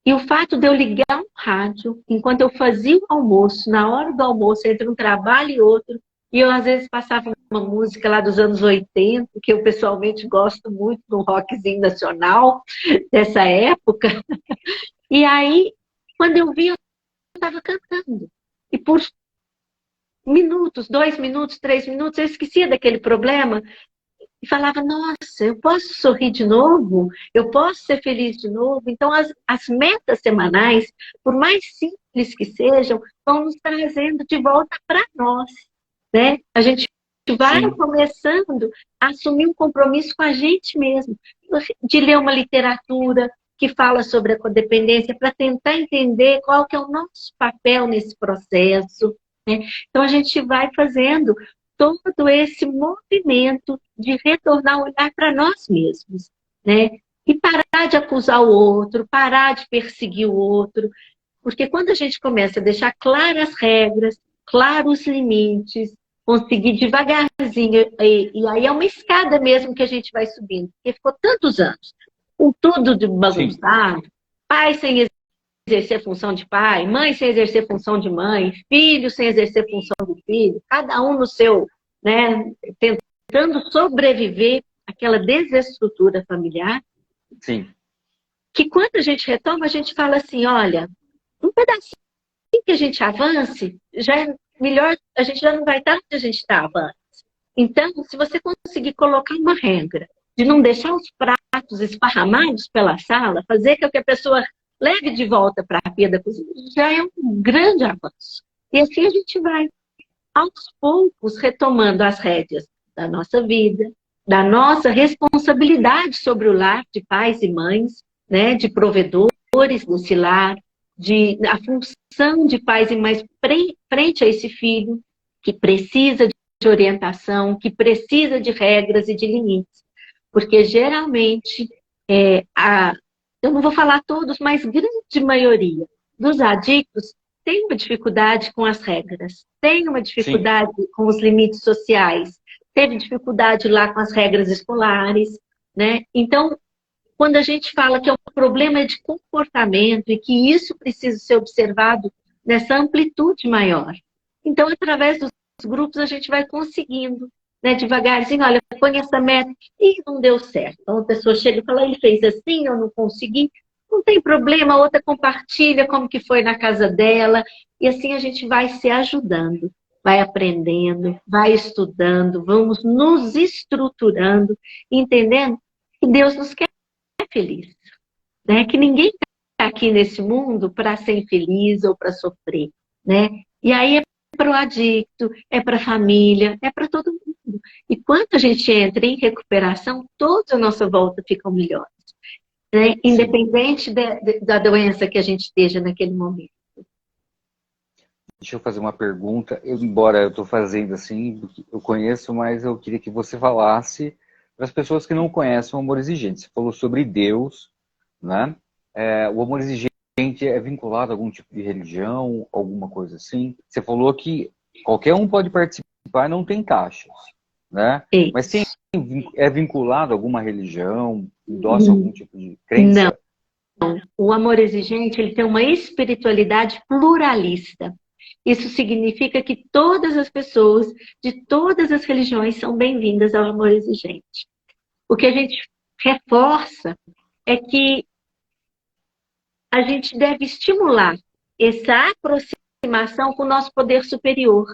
e o fato de eu ligar um rádio, enquanto eu fazia o almoço, na hora do almoço, entre um trabalho e outro, e eu às vezes passava uma música lá dos anos 80, que eu pessoalmente gosto muito, do rockzinho nacional dessa época, e aí, quando eu vi, eu estava cantando. E por minutos, 2 minutos, 3 minutos, eu esquecia daquele problema e falava, nossa, eu posso sorrir de novo? Eu posso ser feliz de novo? Então, as metas semanais, por mais simples que sejam, vão nos trazendo de volta para nós, né? A gente vai Sim, começando a assumir um compromisso com a gente mesmo, de ler uma literatura que fala sobre a codependência, para tentar entender qual que é o nosso papel nesse processo, né? Então, a gente vai fazendo todo esse movimento de retornar o olhar para nós mesmos, né? E parar de acusar o outro, parar de perseguir o outro, porque quando a gente começa a deixar claras as regras, claros os limites, conseguir devagarzinho, e aí é uma escada mesmo que a gente vai subindo, porque ficou tantos anos, com tudo de sim, bagunçado, pai sem exercer função de pai, mãe sem exercer função de mãe, filho sem exercer função de filho, cada um no seu, né, tentando sobreviver àquela desestrutura familiar, sim, que quando a gente retoma, a gente fala assim, olha, um pedacinho que a gente avance, já é melhor, a gente já não vai estar onde a gente estava antes. Então, se você conseguir colocar uma regra de não deixar os pratos esparramados pela sala, fazer com que a pessoa leve de volta para a pia da cozinha, já é um grande avanço. E assim a gente vai, aos poucos, retomando as rédeas da nossa vida, da nossa responsabilidade sobre o lar de pais e mães, né, de provedores desse lar, de a função de pais e mães frente a esse filho que precisa de orientação, que precisa de regras e de limites. Porque geralmente, eu não vou falar todos, mas grande maioria dos adictos tem uma dificuldade com as regras, tem uma sim, dificuldade com os limites sociais, teve dificuldade lá com as regras escolares, né? Então, quando a gente fala que o problema é de comportamento e que isso precisa ser observado nessa amplitude maior. Então, através dos grupos, a gente vai conseguindo, né, devagarzinho, olha, põe essa meta e não deu certo. Então, a pessoa chega e fala, ele fez assim, eu não consegui. Não tem problema, a outra compartilha como que foi na casa dela. E assim a gente vai se ajudando, vai aprendendo, vai estudando, vamos nos estruturando, entendendo que Deus nos quer feliz, né? Que ninguém está aqui nesse mundo para ser infeliz ou para sofrer, né? E aí é para o adicto, é para a família, é para todo mundo. E quando a gente entra em recuperação, todos à nossa volta ficam melhores, né? sim. Independente da doença que a gente esteja naquele momento. Deixa eu fazer uma pergunta. Embora eu estou fazendo assim, eu conheço, mas eu queria que você falasse para as pessoas que não conhecem o amor exigente. Você falou sobre Deus, né? O amor exigente é vinculado a algum tipo de religião, alguma coisa assim? Você falou que qualquer um pode participar e não tem taxas, né? Mas é vinculado a alguma religião, endossa algum tipo de Não. crença? O amor exigente, ele tem uma espiritualidade pluralista. Isso significa que todas as pessoas de todas as religiões são bem-vindas ao amor exigente. O que a gente reforça é que a gente deve estimular essa aproximação com o nosso poder superior,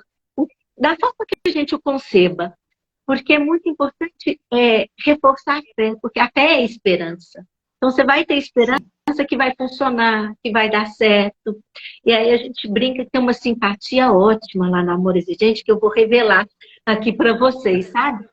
da forma que a gente o conceba. Porque é muito importante reforçar a fé, porque a fé é esperança. Então você vai ter esperança Sim, que vai funcionar, que vai dar certo. E aí a gente brinca que tem uma simpatia ótima lá no Amor Exigente, que eu vou revelar aqui para vocês, sabe?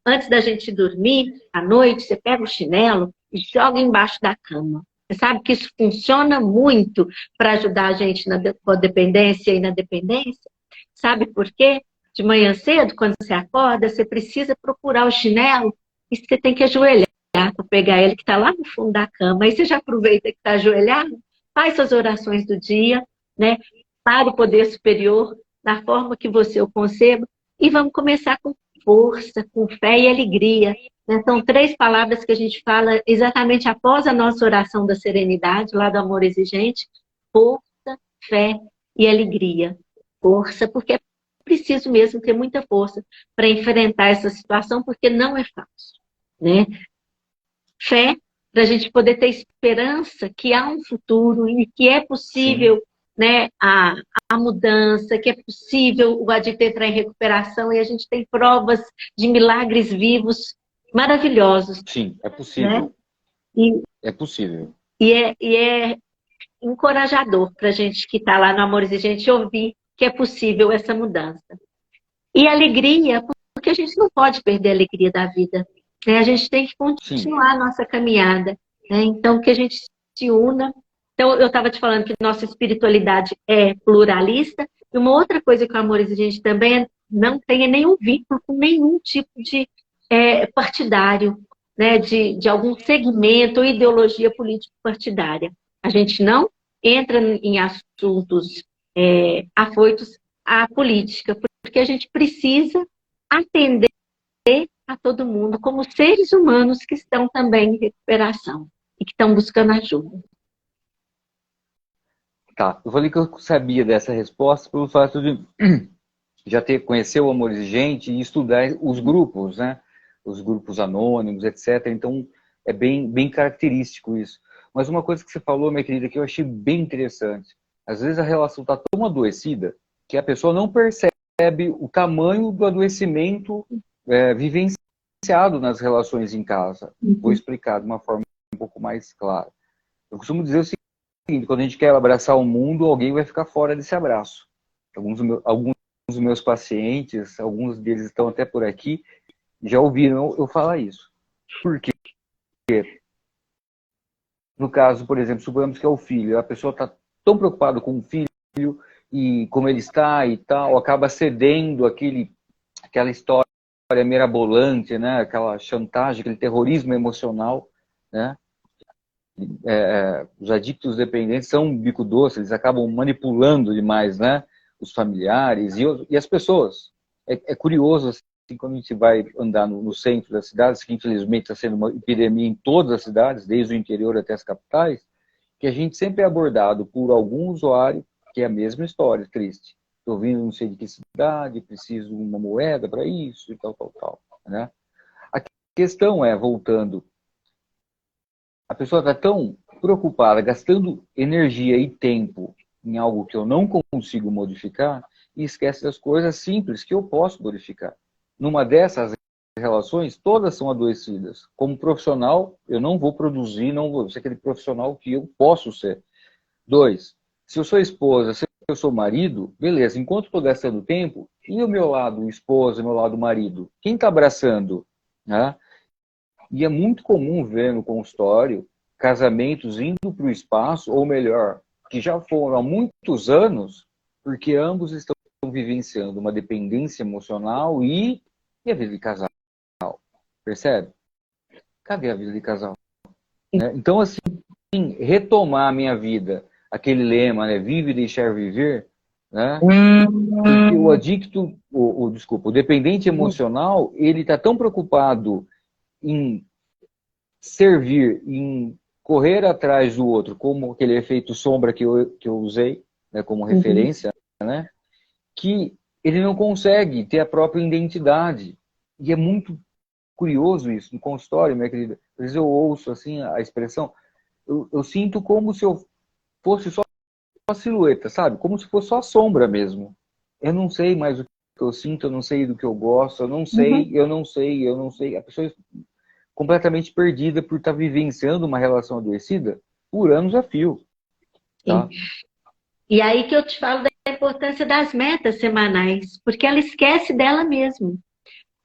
Antes da gente dormir, à noite, você pega o chinelo e joga embaixo da cama. Você sabe que isso funciona muito para ajudar a gente na codependência e na dependência? Sabe por quê? De manhã cedo, quando você acorda, você precisa procurar o chinelo e você tem que ajoelhar para pegar ele que está lá no fundo da cama. Aí você já aproveita que está ajoelhado, faz suas orações do dia, né? Para o poder superior, da forma que você o conceba, e vamos começar com força, com fé e alegria. Né? São 3 palavras que a gente fala exatamente após a nossa oração da serenidade, lá do amor exigente: força, fé e alegria. Força, porque é preciso mesmo ter muita força para enfrentar essa situação, porque não é fácil, né? Fé, para a gente poder ter esperança que há um futuro e que é sim, possível né, a mudança, que é possível o adicto entrar em recuperação, e a gente tem provas de milagres vivos maravilhosos, Sim, é né? possível. E, É possível. e é encorajador para a gente que está lá no Amor Exigente ouvir que é possível essa mudança. E alegria, porque a gente não pode perder a alegria da vida, né? A gente tem que Sim, continuar a nossa caminhada, né? Então, que a gente se una. Então, eu estava te falando que nossa espiritualidade é pluralista, e uma outra coisa que o Amor Exigente também não tem nenhum vínculo com nenhum tipo de partidário, né? De algum segmento ou ideologia político-partidária. A gente não entra em assuntos afoitos à política, porque a gente precisa atender a todo mundo como seres humanos que estão também em recuperação e que estão buscando ajuda. tá. Eu falei que eu sabia dessa resposta pelo fato de já ter conhecido o Amor Exigente e estudar os grupos, né? Os grupos anônimos, etc. Então, é bem característico isso. Mas uma coisa que você falou, minha querida, que eu achei bem interessante. Às vezes a relação está tão adoecida que a pessoa não percebe o tamanho do adoecimento vivenciado nas relações em casa. Vou explicar de uma forma um pouco mais clara. Eu costumo dizer o seguinte, quando a gente quer abraçar o mundo, alguém vai ficar fora desse abraço. Alguns dos meus pacientes, alguns deles estão até por aqui, já ouviram eu falar isso. Por quê? No caso, por exemplo, suponhamos que é o filho, a pessoa está tão preocupada com o filho e como ele está e tal, acaba cedendo aquela história mirabolante, né? Aquela chantagem, aquele terrorismo emocional, né? Os adictos dependentes são um bico doce, eles acabam manipulando demais, né? Os familiares e as pessoas. É curioso, assim, quando a gente vai andar no centro das cidades, que infelizmente está sendo uma epidemia em todas as cidades, desde o interior até as capitais, que a gente sempre é abordado por algum usuário que é a mesma história, triste. Estou vindo não sei de que cidade, preciso de uma moeda para isso e tal, né? A questão é, voltando, a pessoa está tão preocupada, gastando energia e tempo em algo que eu não consigo modificar e esquece das coisas simples que eu posso modificar. Numa dessas relações, todas são adoecidas. Como profissional, eu não vou produzir, não vou ser aquele profissional que eu posso ser. 2, se eu sou esposa, se eu sou marido, beleza, enquanto estou gastando tempo, e o meu lado esposa, o meu lado marido? Quem está abraçando? Né? E é muito comum ver no consultório casamentos indo para o espaço, ou melhor, que já foram há muitos anos, porque ambos estão vivenciando uma dependência emocional e a vida de casal. Percebe? Cadê a vida de casal? Né? Então, assim, retomar a minha vida, aquele lema, né? Vive e deixar viver, né? Porque o adicto, desculpa, o dependente emocional, ele está tão preocupado em servir, em correr atrás do outro, como aquele efeito sombra que eu usei, né, como referência, né, que ele não consegue ter a própria identidade. E é muito curioso isso no consultório, minha querida. Às vezes eu ouço assim a expressão, eu sinto como se eu fosse só uma silhueta, sabe? Como se fosse só a sombra mesmo. Eu não sei mais o que eu sinto, eu não sei do que eu gosto, eu não sei, eu não sei, eu não sei. A pessoa completamente perdida por estar vivenciando uma relação adoecida por anos a fio. Tá? E aí que eu te falo da importância das metas semanais, porque ela esquece dela mesma.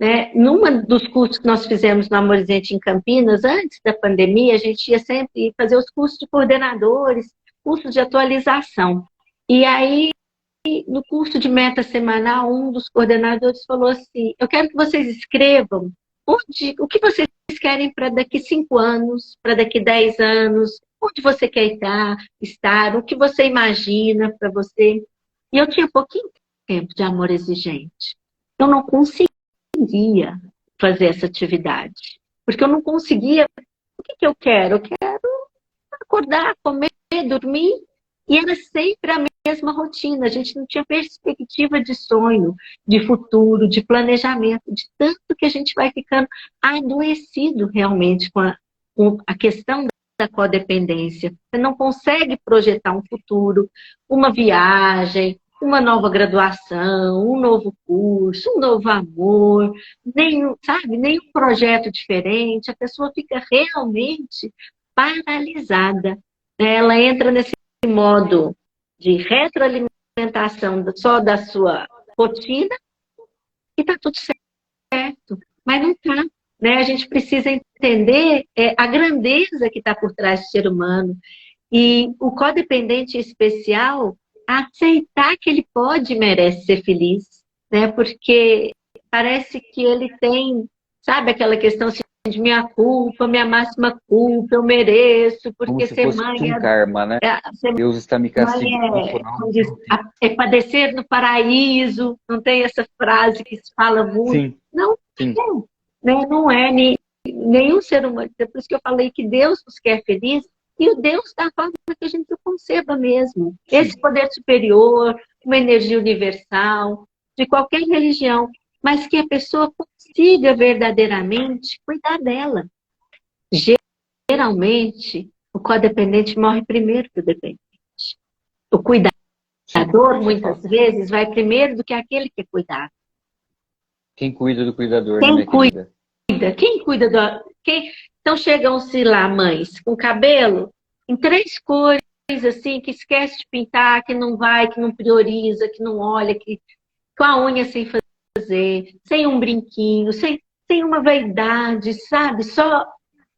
Né? Numa dos cursos que nós fizemos no Amorizente em Campinas, antes da pandemia, a gente ia sempre fazer os cursos de coordenadores, cursos de atualização. E aí, no curso de meta semanal, um dos coordenadores falou assim, eu quero que vocês escrevam o que vocês querem para daqui 5 anos, para daqui 10 anos, onde você quer estar, o que você imagina para você. E eu tinha pouquinho tempo de amor exigente. Eu não conseguia fazer essa atividade, porque eu não conseguia. O que eu quero? Eu quero acordar, comer, dormir, e era sempre a mesma rotina. A gente não tinha perspectiva de sonho, de futuro, de planejamento, de tanto que a gente vai ficando adoecido realmente com a questão da codependência. Você não consegue projetar um futuro, uma viagem, uma nova graduação, um novo curso, um novo amor, nenhum, sabe, nenhum projeto diferente. A pessoa fica realmente paralisada. Ela entra nesse modo de retroalimentação só da sua rotina e está tudo certo. Mas não está. Né? A gente precisa entender a grandeza que está por trás do ser humano. E o codependente especial, aceitar que ele pode e merece ser feliz, né? Porque parece que ele tem, sabe, aquela questão assim, de minha culpa, minha máxima culpa, eu mereço, Como porque se ser fosse mãe um karma, né? ser Deus está me mãe castigando por como algo. diz, é padecer no paraíso, não tem essa frase que se fala muito. Sim, Não, sim. né? Não é nenhum ser humano. É por isso que eu falei que Deus nos quer feliz e o Deus da forma que a gente o conceba mesmo. Esse Sim. poder superior, uma energia universal, de qualquer religião, mas que a pessoa consiga verdadeiramente cuidar dela. Geralmente, o codependente morre primeiro que o dependente. O Sim, cuidador, isso é muitas fato. vezes, vai primeiro do que aquele que é cuidado. Quem cuida do cuidador, né, Quem minha cuida? querida? Quem cuida do... Então chegam-se lá mães com cabelo em 3 cores, assim, que esquece de pintar, que não vai, que não prioriza, que não olha, que com a unha sem fazer, sem um brinquinho, sem uma vaidade, sabe? Só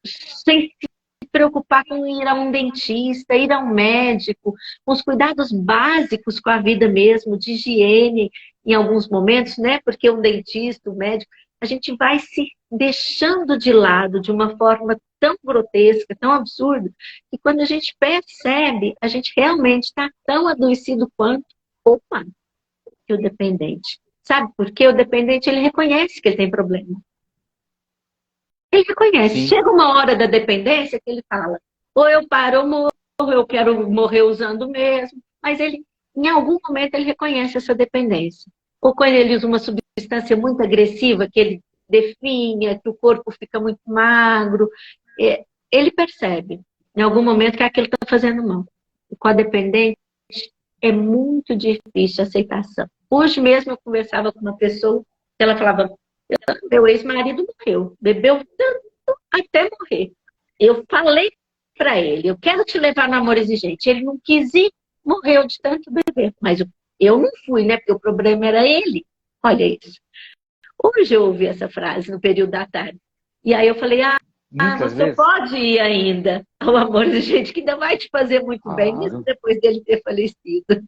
sem se preocupar com ir a um dentista, ir a um médico, com os cuidados básicos com a vida mesmo, de higiene em alguns momentos, né? Porque um dentista, um médico, a gente vai se deixando de lado de uma forma tão grotesca, tão absurda, que quando a gente percebe, a gente realmente está tão adoecido quanto ou mais que o dependente. Sabe por quê? O dependente, ele reconhece que ele tem problema. Ele reconhece. Sim, Chega uma hora da dependência que ele fala, ou eu paro ou morro, ou eu quero morrer usando mesmo. Mas ele, em algum momento, ele reconhece essa dependência. Ou quando ele usa uma substância muito agressiva, que ele definha, que o corpo fica muito magro, ele percebe, em algum momento, que aquilo está fazendo mal. E com a dependente, é muito difícil a aceitação. Hoje mesmo eu conversava com uma pessoa, ela falava, meu ex-marido morreu, bebeu tanto até morrer. Eu falei para ele, eu quero te levar no amor exigente. Ele não quis ir, morreu de tanto beber. Mas eu não fui, né? Porque o problema era ele. Olha isso. Hoje eu ouvi essa frase no período da tarde. E aí eu falei, muitas você vezes. pode ir ainda ao amor exigente, que ainda vai te fazer muito bem, mesmo Claro. depois dele ter falecido.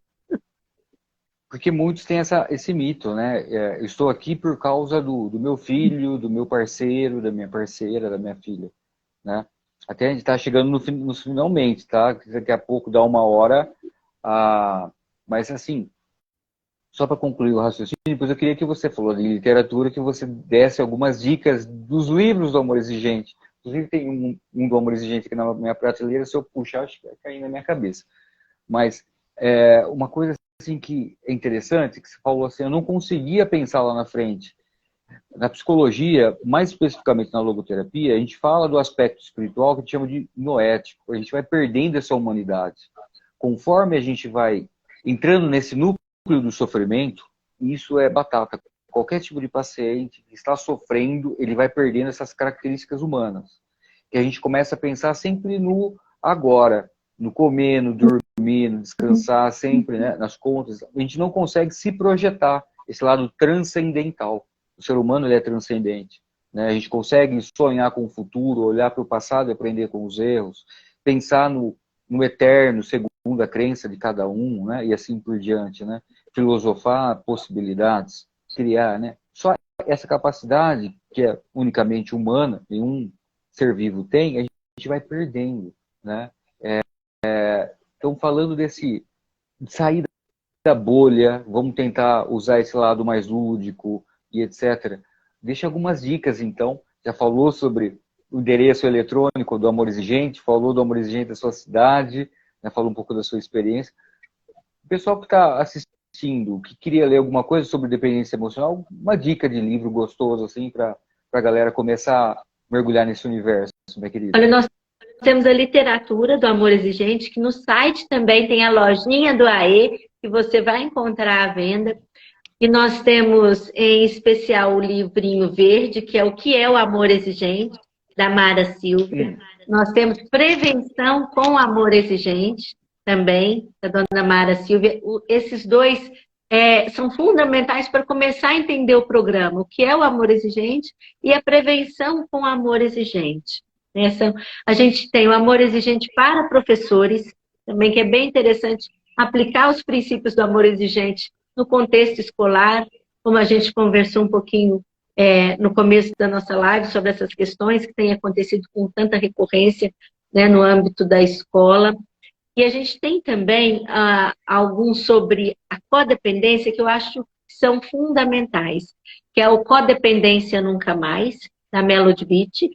Porque muitos têm esse mito, né? Eu estou aqui por causa do meu filho, do meu parceiro, da minha parceira, da minha filha, né? Até a gente está chegando no finalmente, tá? Daqui a pouco dá 1 hora. Mas assim, só para concluir o raciocínio, pois eu queria que você falou de literatura, que você desse algumas dicas dos livros do Amor Exigente. Inclusive tem um do Amor Exigente aqui na minha prateleira, se eu puxar, acho que vai cair na minha cabeça. Mas uma coisa assim que é interessante, que você falou assim, eu não conseguia pensar lá na frente. Na psicologia, mais especificamente na logoterapia, a gente fala do aspecto espiritual que a gente chama de noético. A gente vai perdendo essa humanidade. Conforme a gente vai entrando nesse núcleo do sofrimento, isso é batata. Qualquer tipo de paciente que está sofrendo, ele vai perdendo essas características humanas. Que a gente começa a pensar sempre no agora, no comer, no dormir, no descansar, sempre, né, nas contas. A gente não consegue se projetar esse lado transcendental. O ser humano, ele é transcendente, né? A gente consegue sonhar com o futuro, olhar para o passado e aprender com os erros, pensar no eterno, segundo a crença de cada um, né? E assim por diante, né? Filosofar possibilidades, criar, né? Só essa capacidade, que é unicamente humana, nenhum ser vivo tem, a gente vai perdendo, né? Então, falando de sair da bolha, vamos tentar usar esse lado mais lúdico e etc. Deixa algumas dicas, então. Já falou sobre o endereço eletrônico do Amor Exigente, falou do Amor Exigente da sua cidade, né, falou um pouco da sua experiência. O pessoal que está assistindo, que queria ler alguma coisa sobre dependência emocional, uma dica de livro gostoso, assim, para a galera começar a mergulhar nesse universo, minha querida. Olha, nós temos a literatura do Amor Exigente, que no site também tem a lojinha do AE, que você vai encontrar à venda. E nós temos, em especial, o livrinho verde, que é O que é o Amor Exigente, da Mara Silvia. Nós temos Prevenção com Amor Exigente, também, da dona Mara Silvia. Esses dois são fundamentais para começar a entender o programa, o que é o amor exigente e a prevenção com amor exigente. A gente tem o amor exigente para professores, também que é bem interessante aplicar os princípios do amor exigente no contexto escolar, como a gente conversou um pouquinho no começo da nossa live sobre essas questões que têm acontecido com tanta recorrência, né, no âmbito da escola. E a gente tem também alguns sobre a codependência que eu acho que são fundamentais, que é o Codependência Nunca Mais, da Melody Beach,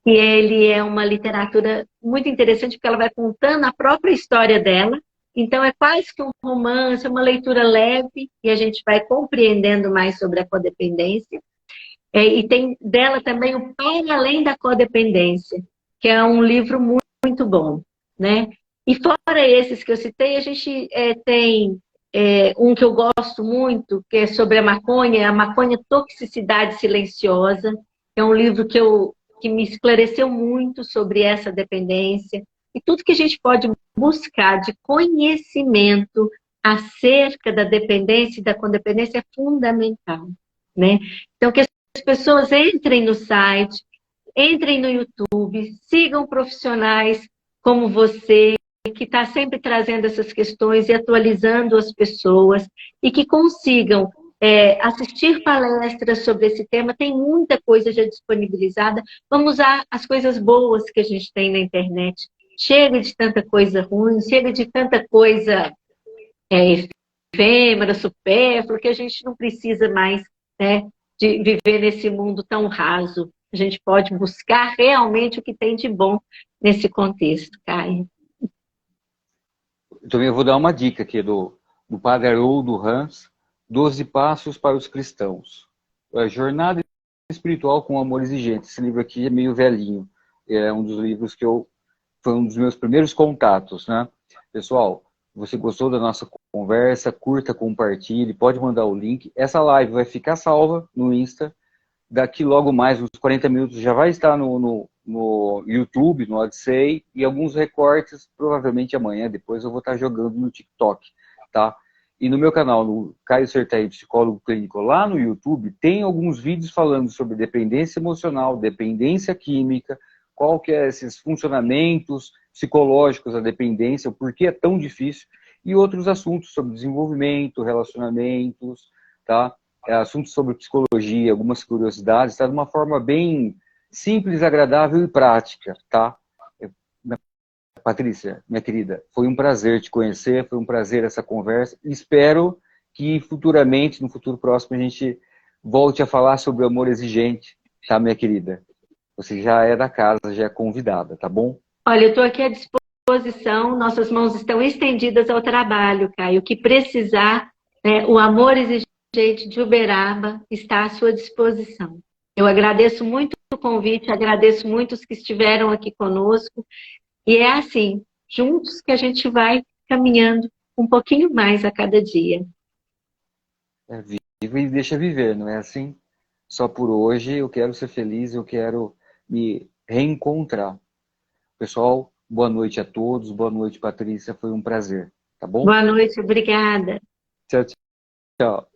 e ele é uma literatura muito interessante porque ela vai contando a própria história dela, então é quase que um romance, uma leitura leve, e a gente vai compreendendo mais sobre a codependência. E tem dela também o Para Além da Codependência, que é um livro muito, muito bom, né? E fora esses que eu citei, a gente tem um que eu gosto muito, que é sobre a maconha Toxicidade Silenciosa, que é um livro que me esclareceu muito sobre essa dependência, e tudo que a gente pode buscar de conhecimento acerca da dependência e da codependência é fundamental, né? Então, que as pessoas entrem no site, entrem no YouTube, sigam profissionais como você, que está sempre trazendo essas questões e atualizando as pessoas, e que consigam assistir palestras sobre esse tema. Tem muita coisa já disponibilizada. Vamos usar as coisas boas que a gente tem na internet. Chega de tanta coisa ruim, chega de tanta coisa efêmera, supérflua, que a gente não precisa mais, né, de viver nesse mundo tão raso. A gente pode buscar realmente o que tem de bom nesse contexto, Caio. Também eu vou dar uma dica aqui do Padre Haroldo Ramos, 12 Passos para os Cristãos. A Jornada Espiritual com Amor Exigente. Esse livro aqui é meio velhinho. É um dos livros que foi um dos meus primeiros contatos, né? Pessoal, você gostou da nossa conversa? Curta, compartilhe, pode mandar o link. Essa live vai ficar salva no Insta. Daqui logo mais, uns 40 minutos, já vai estar no YouTube, no Odyssey, e alguns recortes, provavelmente amanhã, depois eu vou estar jogando no TikTok, tá? E no meu canal, no Caio Sertei, Psicólogo Clínico, lá no YouTube, tem alguns vídeos falando sobre dependência emocional, dependência química, qual que é esses funcionamentos psicológicos da dependência, o porquê é tão difícil, e outros assuntos sobre desenvolvimento, relacionamentos, tá? Assuntos sobre psicologia, algumas curiosidades, tá? De uma forma bem simples, agradável e prática, tá? Patrícia, minha querida, foi um prazer te conhecer, foi um prazer essa conversa. Espero que futuramente, no futuro próximo, a gente volte a falar sobre o amor exigente, tá, minha querida? Você já é da casa, já é convidada, tá bom? Olha, eu estou aqui à disposição, nossas mãos estão estendidas ao trabalho, Caio. O que precisar, né, o Amor Exigente de Uberaba está à sua disposição. Eu agradeço muito o convite, agradeço muito os que estiveram aqui conosco. E é assim, juntos que a gente vai caminhando um pouquinho mais a cada dia. Vive e deixa viver, não é assim? Só por hoje eu quero ser feliz, eu quero me reencontrar. Pessoal, boa noite a todos, boa noite, Patrícia, foi um prazer, tá bom? Boa noite, obrigada. Tchau, tchau.